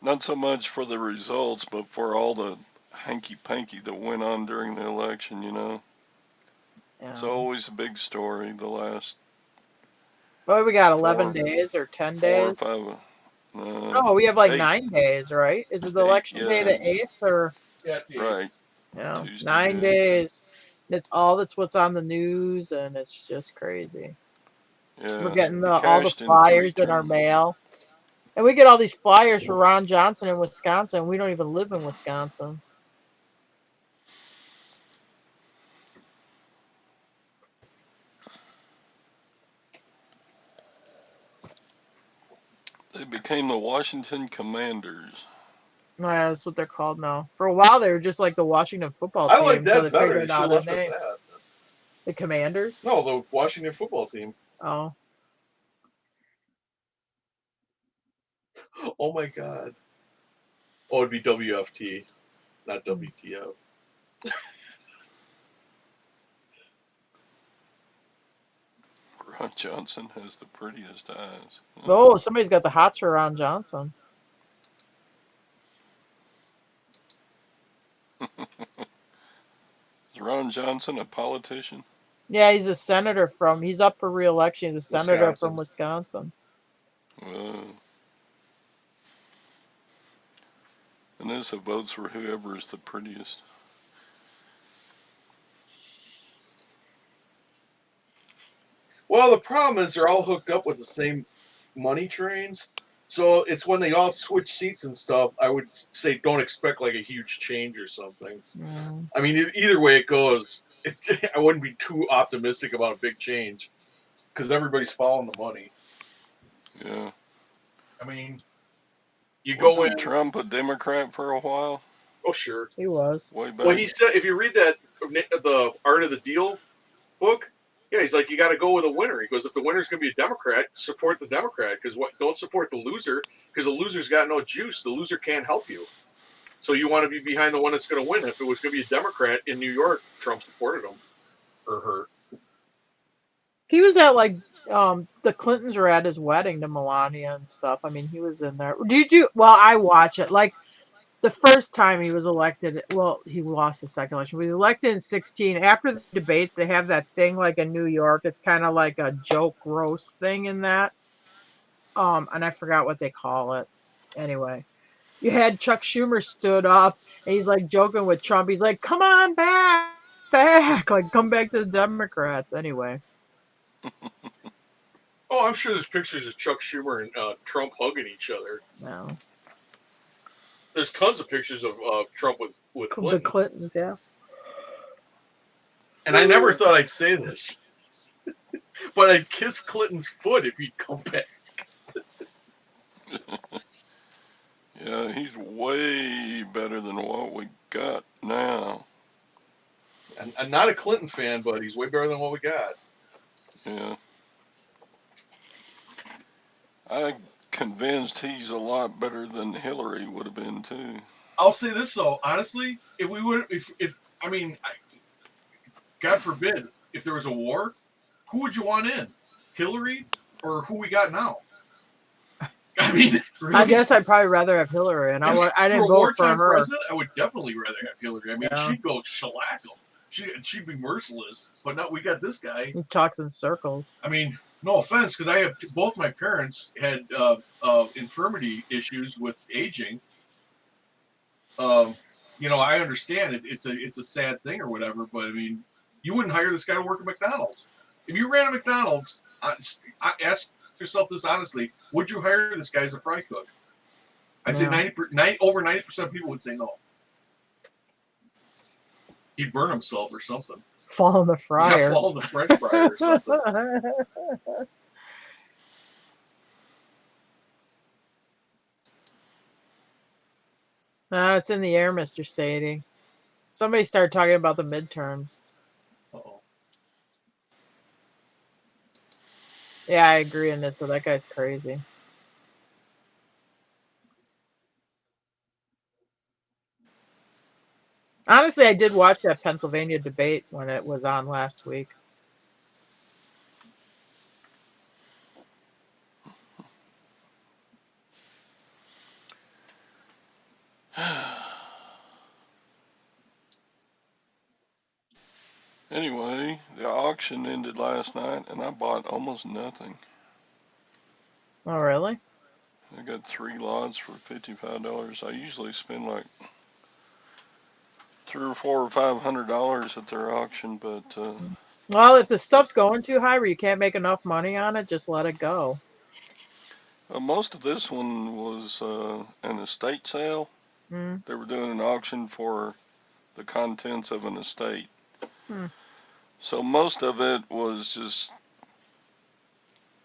not so much for the results, but for all the hanky-panky that went on during the election, Yeah. It's always a big story the last. Well, we got 11 days or 10 days? 4 or 5. Oh, we have like 8. 9 days, right? Is it the 8, election day the yeah. 8th or? Yeah, it's Right. Yeah, Tuesday, 9 yeah. days. That's what's on the news, and it's just crazy. Yeah. We're getting It all the cashed in flyers 3 in our turns. mail. And we get all these flyers for Ron Johnson in Wisconsin. We don't even live in Wisconsin. They became the Washington Commanders. Yeah, that's what they're called now. For a while, they were just like the Washington football I team like until that they better. They figured should out have a left it at name. that. The Commanders. No, the Washington football team. Oh, Oh my God. Oh, it'd be WFT, not WTF. Ron Johnson has the prettiest eyes. oh, somebody's got the hots for Ron Johnson. Is Ron Johnson a politician? Yeah, he's a senator from. He's up for re-election. He's a senator from Wisconsin. Wisconsin. Uh, Vanessa votes for whoever is the prettiest. Well, the problem is they're all hooked up with the same money trains. So it's when they all switch seats and stuff, I would say don't expect like a huge change or something. Mm. I mean, either way it goes, I wouldn't be too optimistic about a big change because everybody's following the money. Yeah. I mean, you go in. Wasn't Trump a Democrat for a while? Oh, sure. He was. Way back? Well, he said if you read that the Art of the Deal book, yeah, he's like you got to go with a winner. He goes, if the winner's going to be a Democrat, support the Democrat because what? Don't support the loser because the loser's got no juice. The loser can't help you. So you want to be behind the one that's going to win. If it was going to be a Democrat in New York, Trump supported him or her. He was at like the Clintons were at his wedding to Melania and stuff. I mean, he was in there. Did you? Well, I watch it. Like the first time he was elected, well, he lost the second election. He was elected in 16. After the debates, they have that thing like in New York. It's kind of like a joke roast thing in that. And I forgot what they call it. Anyway, you had Chuck Schumer stood up and he's like joking with Trump. He's like, "Come on back, like come back to the Democrats." Anyway, Oh, I'm sure there's pictures of Chuck Schumer and Trump hugging each other. no, There's tons of pictures of Trump with the Clinton. Clintons, yeah. And I never thought I'd say this, but I'd kiss Clinton's foot if he'd come back. Yeah, he's way better than what we got now. I'm not a Clinton fan, but he's way better than what we got. Yeah. I'm convinced he's a lot better than Hillary would have been too. I'll say this though, honestly, if we would, if I mean, God forbid, if there was a war, who would you want in, Hillary or who we got now? I mean, really? I guess I'd probably rather have Hillary, and I didn't for a vote wartime for her. president, I would definitely rather have Hillary. I mean, Yeah. she'd go shellac them. She'd be merciless. But no, we got this guy. He talks in circles. I mean, no offense, because I have both my parents had infirmity issues with aging. You know, I understand it's a sad thing or whatever, but I mean, you wouldn't hire this guy to work at McDonald's. If you ran a McDonald's, I ask yourself this honestly: would you hire this guy as a fry cook? I'd say over 90% of people would say no. He'd burn himself or something. Fall in the fryer. Yeah, fall in the French fryer or something. It's in the air, Mr. Sadie. Somebody started talking about the midterms. Uh-oh. Yeah, I agree on this. So that guy's crazy. Honestly, I did watch that Pennsylvania debate when it was on last week. Anyway, the auction ended last night and I bought almost nothing. Oh, really? I got 3 lots for $55. I usually spend like $300 or $400 or $500 at their auction, but Well, if the stuff's going too high where you can't make enough money on it, just let it go. most of this one was an estate sale. Mm. They were doing an auction for the contents of an estate. Hmm. So most of it was just,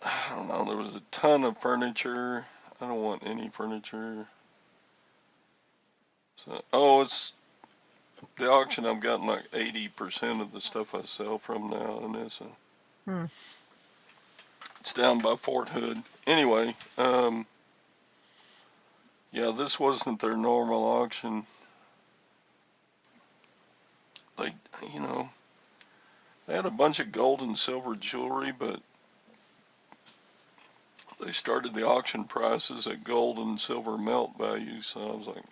I don't know, there was a ton of furniture. I don't want any furniture. So, it's the auction. I've gotten like 80% of the stuff I sell from now, and it's down by Fort Hood. Anyway, yeah, this wasn't their normal auction. They, you know, they had a bunch of gold and silver jewelry, but they started the auction prices at gold and silver melt value. So I was like,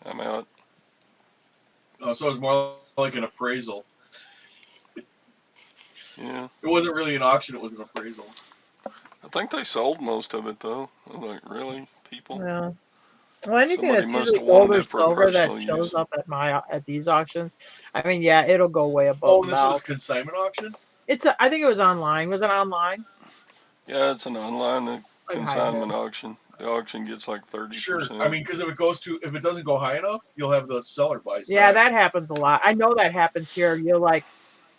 I'm out. So it was more like an appraisal. Yeah, It wasn't really an auction; it was an appraisal. I think they sold most of it though. I'm like, really, people? Yeah. Well, anything Somebody that's must usually have gold wanted or it for silver that personal shows use. up at these auctions, I mean, yeah, it'll go way above Oh, and this was a melt. consignment auction? I think it was online. Was it online? Yeah, it's an online Like consignment hybrid. auction. The auction gets like Sure. I 30%. mean, because if it doesn't go high enough, you'll have the seller buys Yeah, back. that happens a lot. I know that happens here. You're like,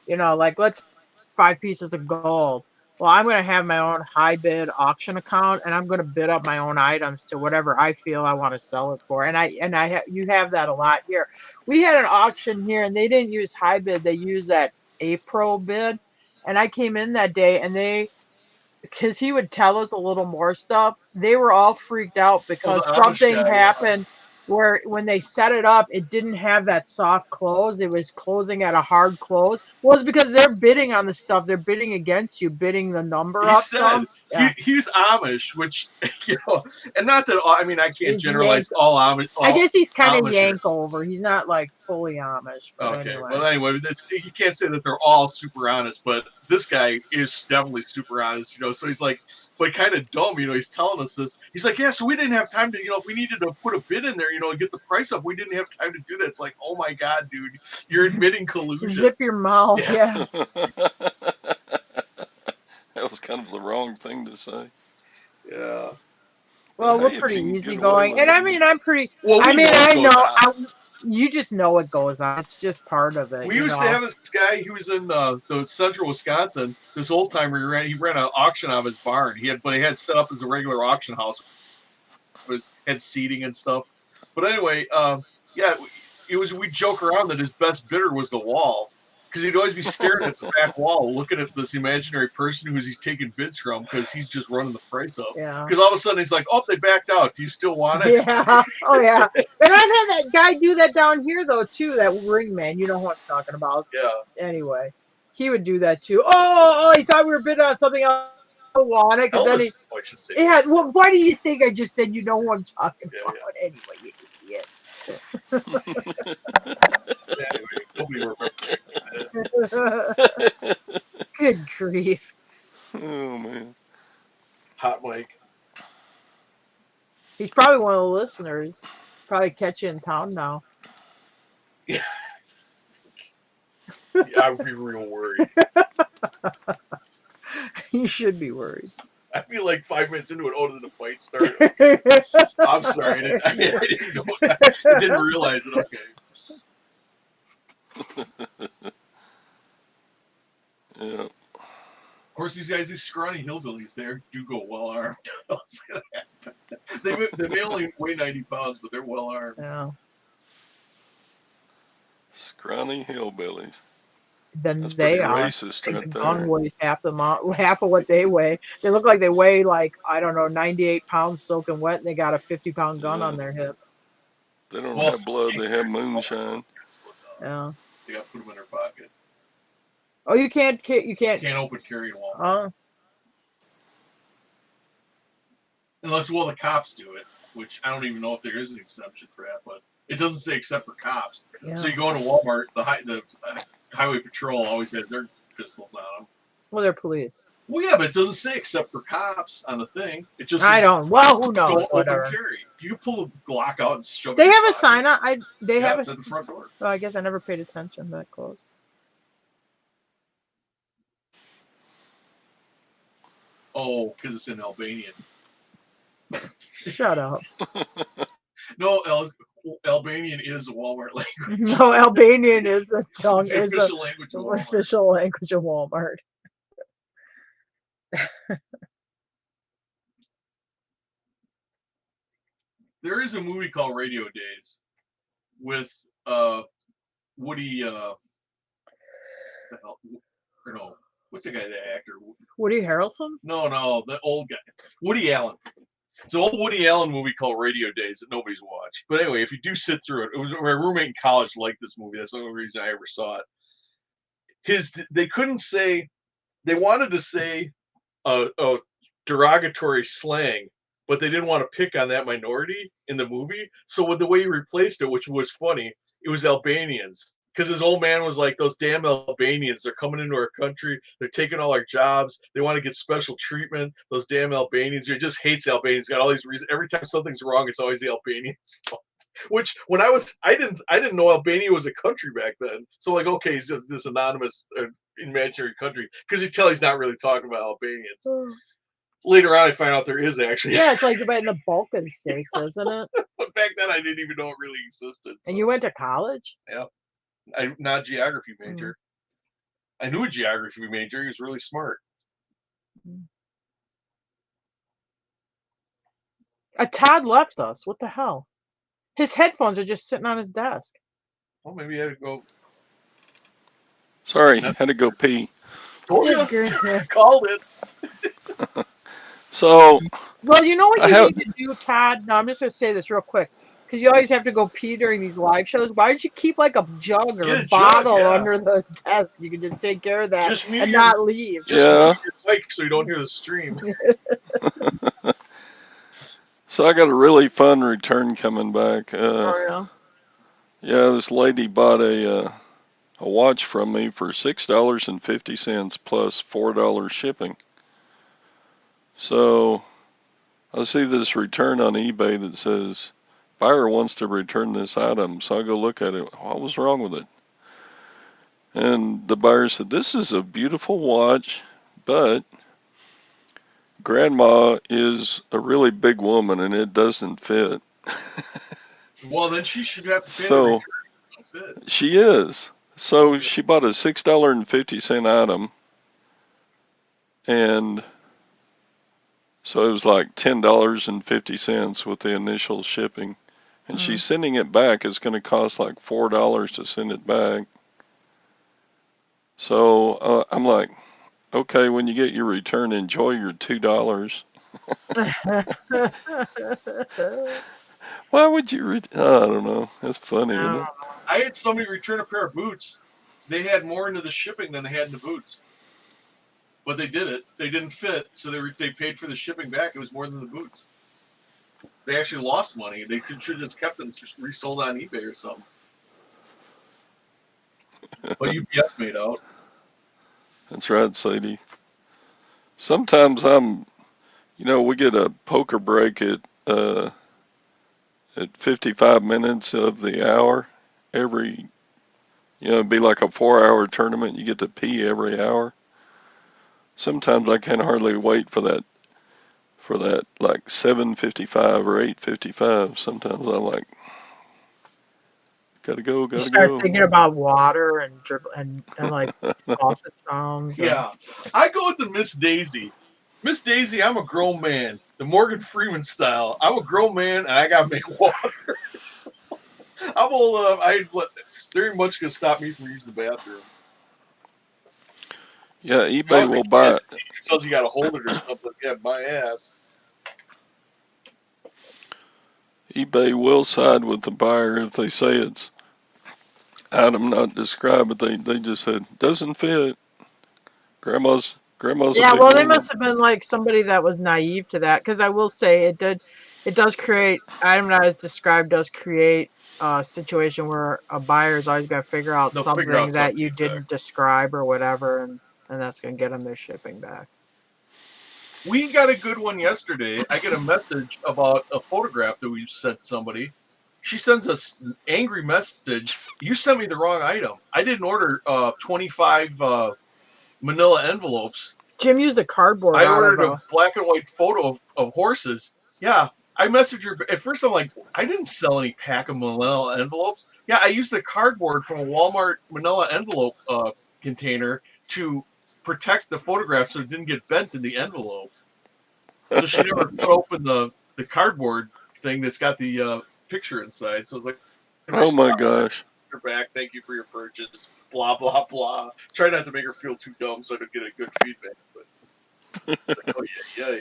like let's 5 pieces of gold. Well, I'm going to have my own high bid auction account, and I'm going to bid up my own items to whatever I feel I want to sell it for. You have that a lot here. We had an auction here, and they didn't use high bid; they used that April bid. And I came in that day, and because he would tell us a little more stuff, they were all freaked out Oh, the because Amish something guy, yeah. happened where when they set it up, it didn't have that soft close. It was closing at a hard close. Well, it's because they're bidding on the stuff. They're bidding against you, bidding the number He up said some. Yeah. he's Amish, which and not that I mean I can't He's generalize Yank. all Amish. I All guess he's kind of Amish are Yank over. He's not like fully Amish, but okay. anyway. Well, anyway, you can't say that they're all super honest, but this guy is definitely super honest. So he's like, but kind of dumb. He's telling us this. He's like, yeah, so we didn't have time to, if we needed to put a bid in there, and get the price up, we didn't have time to do that. It's like, oh my god, dude, you're admitting collusion. Zip your mouth. Yeah. That was kind of the wrong thing to say. Yeah. Well, But we're hey, if pretty you can get away easygoing, with and it. I mean, I'm pretty. Well, I we mean, know it I goes know. on. You just know it goes on. It's just part of it. We used to have this guy. He was in the central Wisconsin. This old timer. He ran an auction out of his barn. But he had set up as a regular auction house. Had seating and stuff. But anyway, yeah, we joke around that his best bidder was the wall because he'd always be staring at the back wall, looking at this imaginary person he's taking bids from because he's just running the price up. Yeah. Because all of a sudden he's like, "Oh, they backed out. Do you still want it?" Yeah. Oh yeah. And I've had that guy do that down here though too. That ring man. You know who I'm talking about. Yeah. Anyway, he would do that too. Oh, he thought we were bidding on something else. I don't want it because then he. I should say. Yeah. Well, why do you think I just said you know who I'm talking about? Yeah. Anyway, you idiot. Anyway, nobody remembers. Good grief. Oh man. Hot mic. He's probably one of the listeners. Probably catch you in town now. Yeah. I would be real worried. You should be worried. I'd be like 5 minutes into it. Oh, did the fight start? I'm sorry. I didn't know. I didn't realize it. Okay. Yeah. Of course, these scrawny hillbillies there do go well armed. they may only weigh 90 pounds, but they're well armed. Yeah. Scrawny hillbillies. Then That's they pretty are. racist The right gun there. weighs half of what they weigh. They look like they weigh like I don't know 98 pounds soaking wet, and they got a 50-pound gun on their hip. They don't have blood. They have moonshine. Yeah. They got to put them in their pocket. Oh, you can't. Can't open carry one. Unless the cops do it, which I don't even know if there is an exception for that, but it doesn't say except for cops. Yeah. So you go into Walmart, the highway patrol always has their pistols on them. Well, they're police. Well, yeah, but it doesn't say except for cops on the thing. It just I says, don't. Well, who knows? don't Whatever. open carry. You can pull the Glock out and shove it. They in have your a sign on. They have it's at the front door. Oh, I guess I never paid attention that close. Oh, because it's in Albanian. Shut up. No, Albanian is a Walmart language. No, Albanian is the tongue. It's the official language of Walmart. Official language of Walmart. There is a movie called Radio Days. with Woody. The hell, or no, what's the guy? The actor? Woody Harrelson? No, the old guy, Woody Allen. It's an old Woody Allen movie called Radio Days that nobody's watched. But anyway, if you do sit through it, it was my roommate in college liked this movie. That's the only reason I ever saw it. They couldn't say, they wanted to say a derogatory slang, but they didn't want to pick on that minority in the movie. So with the way he replaced it, which was funny, it was Albanians. Because his old man was like, those damn Albanians, they're coming into our country, they're taking all our jobs, they want to get special treatment. Those damn Albanians, he just hates Albanians, got all these reasons. Every time something's wrong, it's always the Albanians' fault. Which when I didn't know Albania was a country back then. So like, okay, he's just this anonymous imaginary country, because you tell he's not really talking about Albanians. Later on, I find out there is actually. Yeah, it's like in the Balkan states, isn't it? But back then, I didn't even know it really existed. So. And you went to college? Yeah, I'm not a geography major. I knew a geography major. He was really smart. Todd left us. What the hell? His headphones are just sitting on his desk. Well, maybe I had to go. Sorry, had to go pee. Told you. Called it. So. Well, you know what you need to do, Todd? No, I'm just going to say this real quick. Because you always have to go pee during these live shows. Why don't you keep like a jug or a bottle under the desk? You can just take care of that and not leave. Just mute your mic so you don't hear the stream. So I got a really fun return coming back. Yeah, this lady bought a watch from me for $6.50 plus $4 shipping. So I see this return on eBay that says buyer wants to return this item. So I go look at it. What was wrong with it? And the buyer said, this is a beautiful watch, but Grandma is a really big woman and it doesn't fit. Well, then she should have to pay the return. Fit. She is. So she bought a $6.50 item, and so it was like $10.50 with the initial shipping. And she's sending it back. It's going to cost like $4 to send it back. So I'm like, okay, when you get your return, enjoy your $2. Why would you? I don't know. That's funny, isn't it? I had somebody return a pair of boots. They had more into the shipping than they had in the boots. But they did it. They didn't fit, so they paid for the shipping back. It was more than the boots. They actually lost money. They should have just kept them resold on eBay or something. But UPS made out. That's right, Sadie. Sometimes we get a poker break at 55 minutes of the hour. It'd be like a 4-hour tournament. You get to pee every hour. Sometimes I can hardly wait for that like 7:55 or 8:55. Sometimes I'm like, gotta go. Start thinking about water and like faucet sounds. Yeah, I go with the Miss Daisy. Miss Daisy, I'm a grown man. The Morgan Freeman style. I'm a grown man and I gotta make water. I'm old enough. There ain't much gonna stop me from using the bathroom. Yeah, eBay will buy it. Tells you got to hold it or something. Yeah, my ass. eBay will side with the buyer if they say it's item not described, but they just said doesn't fit. Grandma's. Yeah, well, they must have been like somebody that was naive to that, because I will say it does create item not as described does create a situation where a buyer's always got to figure out something that you didn't describe or whatever, and that's going to get them their shipping back. We got a good one yesterday. I get a message about a photograph that we sent somebody. She sends us an angry message. You sent me the wrong item. I didn't order 25 manila envelopes. Jim used a cardboard. I ordered a black and white photo of horses. Yeah, I messaged her. At first, I'm like, I didn't sell any pack of manila envelopes. Yeah, I used the cardboard from a Walmart manila envelope container to protect the photograph so it didn't get bent in the envelope. So she never cut open the cardboard thing that's got the picture inside. So I was like, And I Oh my smile gosh. her back. Thank you for your purchase. Blah blah blah. Try not to make her feel too dumb so I don't get a good feedback. But like, oh yeah, yeah.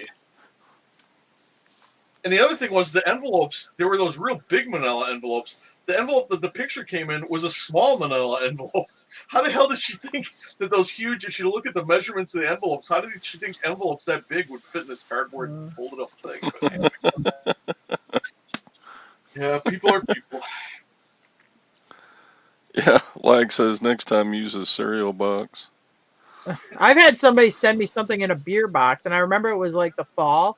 And the other thing was the envelopes. There were those real big manila envelopes. The envelope that the picture came in was a small manila envelope. How the hell did she think that those huge? If you look at the measurements of the envelopes, how did she think envelopes that big would fit in this cardboard Mm. folded up thing? But anyway, yeah, people are people. Yeah, Lag says next time use a cereal box. I've had somebody send me something in a beer box, and I remember it was like the fall.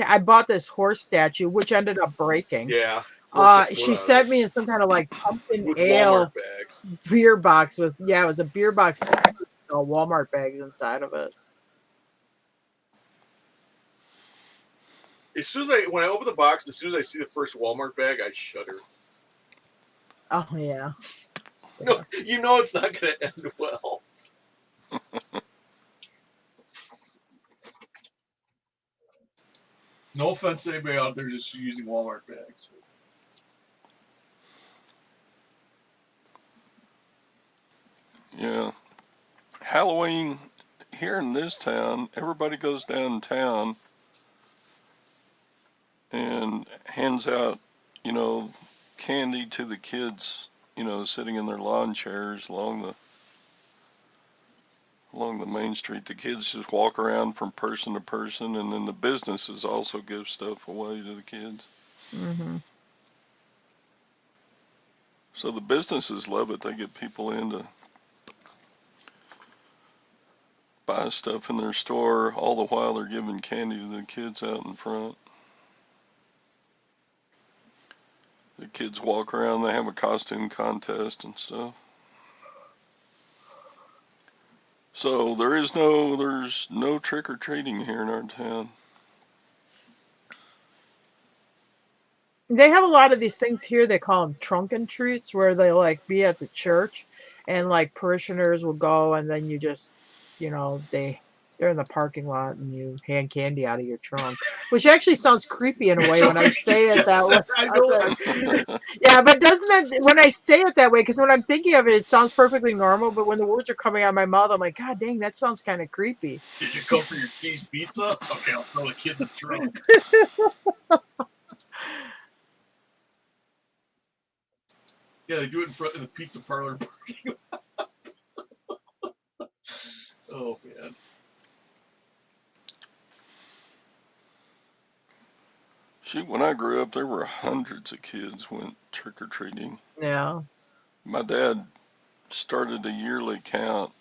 I bought this horse statue, which ended up breaking. Yeah, broke the foot She out of it sent me in some kind of like pumpkin with Walmart ale bags. beer box with, yeah, it was a beer box with Walmart bags inside of it. As soon as when I open the box, as soon as I see the first Walmart bag, I shudder. Oh yeah, No, yeah. you know it's not going to end well. No offense to anybody out there just using Walmart bags. Yeah. Halloween here in this town, everybody goes downtown and hands out, you know, candy to the kids, sitting in their lawn chairs along the main street. The kids just walk around from person to person, and then the businesses also give stuff away to the kids. Hmm. So the businesses love it. They get people in to buy stuff in their store, all the while they're giving candy to the kids out in front. The kids walk around, they have a costume contest and stuff. So there's no trick or treating here in our town. They have a lot of these things here. They call them trunk and treats, where they like be at the church, and like parishioners will go, and then you just, they're in the parking lot, and you hand candy out of your trunk, which actually sounds creepy in a way when I say it that way. I I know. said, I've seen it. yeah, but doesn't it when I say it that way? Because when I'm thinking of it, it sounds perfectly normal, but when the words are coming out of my mouth, I'm like, God dang, that sounds kind of creepy. Did you come for your cheese pizza? Okay, I'll throw the kid in the trunk. Yeah, they do it in front of the pizza parlor. Oh man. Shoot, when I grew up, there were hundreds of kids went trick or treating. Yeah. My dad started a yearly count.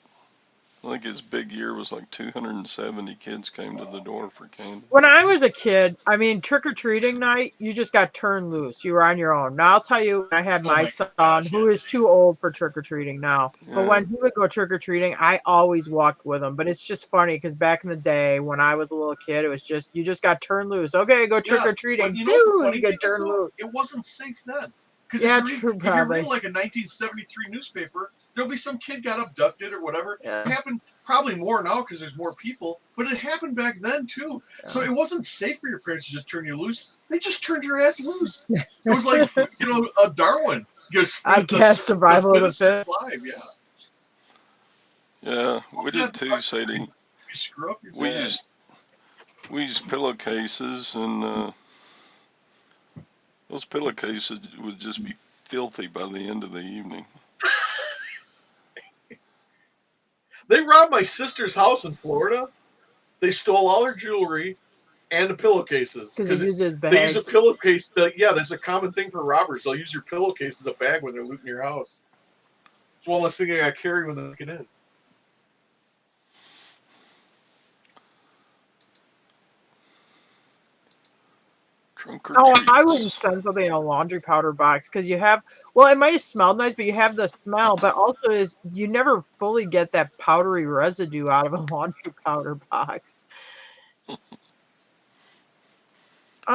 I think his big year was like 270 kids came to the door for candy. When I was a kid, I mean, trick or treating night, you just got turned loose. You were on your own. Now, I'll tell you, I had Oh my my son, gosh, who yeah. is too old for trick or treating now. But Yeah, when he would go trick or treating, I always walked with him. But it's just funny because back in the day when I was a little kid, it was just, you just got turned loose. Okay, go trick Yeah, or but treating. you know what the Pew, you funny thing get is turned though? loose. It wasn't safe then. Because Yeah, true, if you read probably. like a 1973 newspaper, there'll be some kid got abducted or whatever. It Yeah, happened probably more now because there's more people, but it happened back then too. So yeah. it wasn't safe for your parents to just turn you loose. They just turned your ass loose. It was like a Darwin. I guess The survival of the fittest fittest. survive. Yeah. yeah, we Yeah, did too, Sadie. if you screw up, you're We dead. used we used pillowcases, and those pillowcases would just be filthy by the end of the evening. They robbed my sister's house in Florida. They stole all her jewelry and the pillowcases Because he because uses they use a bags. pillowcase. Yeah, that's a common thing for robbers. They'll use your pillowcase as a bag when they're looting your house. It's one less thing I got to carry when they get in. Trunk or Oh, I wouldn't treats. send something in a laundry powder box because you have, well, it might have smelled nice, but you have the smell, but also is you never fully get that powdery residue out of a laundry powder box.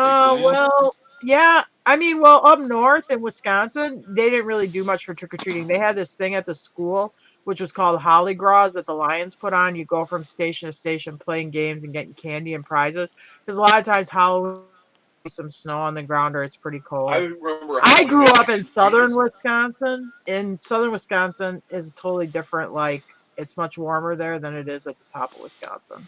Hey, Glenn. Well, yeah. I mean, well, up north in Wisconsin, they didn't really do much for trick or treating. They had this thing at the school, which was called Holly Gras that the Lions put on. You go from station to station playing games and getting candy and prizes. Because a lot of times Halloween some snow on the ground or it's pretty cold. I remember. I Halloween grew was up like in 2 southern meters. Wisconsin. In southern Wisconsin is totally different. Like it's much warmer there than it is at the top of Wisconsin.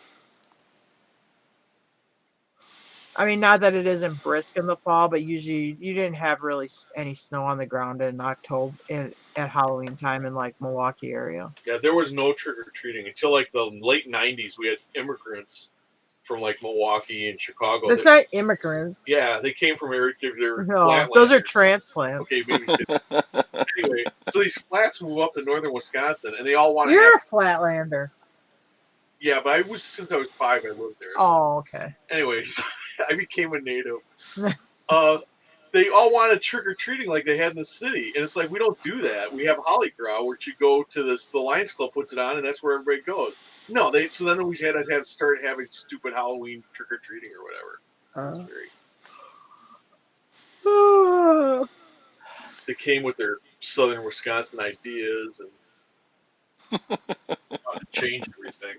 I mean, not that it isn't brisk in the fall, but usually you didn't have really any snow on the ground in October at Halloween time in like Milwaukee area. Yeah, there was no trick or treating until like the late '90s. We had immigrants from like Milwaukee and Chicago. That's not immigrants. Yeah, they came from they're No, flatlanders. those are transplants. Okay, maybe. Anyway, so these flats move up to northern Wisconsin, and they all want to You're have. a flatlander. Yeah, but since I was 5, I lived there. So. Oh, okay. Anyways, I became a native. They all wanted trick or treating like they had in the city, and it's like we don't do that. We have Holly Crow, where you go to the Lions Club puts it on, and that's where everybody goes. No, so then we had to start having stupid Halloween trick or treating or whatever. They came with their southern Wisconsin ideas and change everything.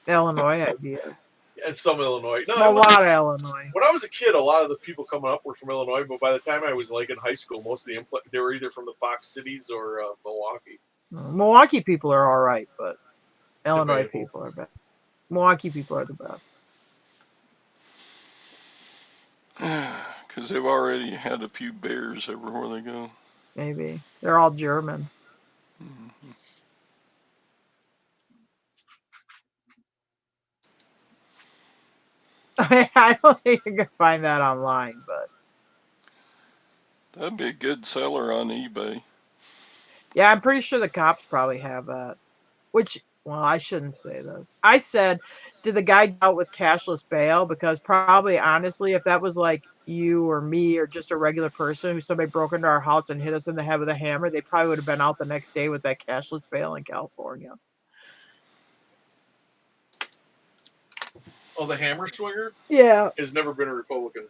Illinois ideas. And some Illinois. No, a lot of Illinois. When I was a kid, a lot of the people coming up were from Illinois, but by the time I was like in high school, most of they were either from the Fox Cities or Milwaukee. Milwaukee people are all right, but Illinois people are best. Milwaukee people are the best. Because they've already had a few bears everywhere they go. Maybe. They're all German. Mm-hmm. I don't think you can find that online, but that'd be a good seller on eBay. Yeah, I'm pretty sure the cops probably have that. Which, well, I shouldn't say this. I said, did the guy go out with cashless bail? Because probably, honestly, if that was like you or me or just a regular person who somebody broke into our house and hit us in the head with a hammer, they probably would have been out the next day with that cashless bail in California. Oh, the hammer swinger? Yeah. Has never been a Republican.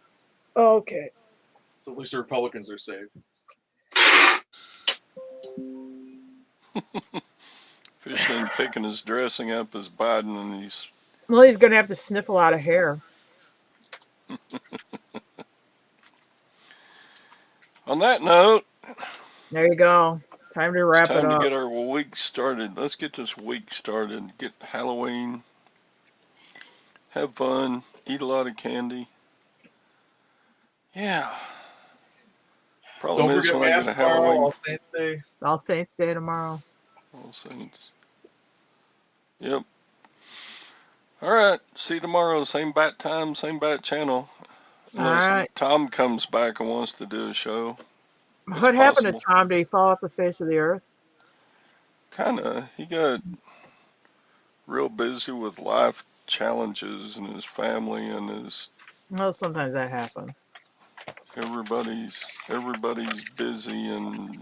Oh, okay. So at least the Republicans are safe. Fishman picking his dressing up as Biden, and he's... Well, he's going to have to sniff a lot of hair. On that note... There you go. Time to wrap it up. Time to get our week started. Let's get this week started. Get Halloween. Have fun. Eat a lot of candy. Yeah. Problem Don't is forget when I get a Halloween. All Saints Day. All Saints Day tomorrow. All Saints. Yep. All right. See you tomorrow. Same bat time, same bat channel. Unless all right. Tom comes back and wants to do a show. What happened to Tom? Did he fall off the face of the earth? Kinda. He got real busy with life challenges and his family and his... Well, sometimes that happens. Everybody's busy and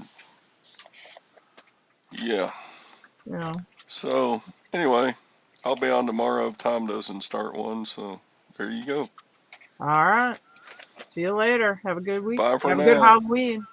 yeah. Yeah. So anyway, I'll be on tomorrow if Tom doesn't start one. So there you go. All right. See you later. Have a good week. Bye for now. Have a good Halloween.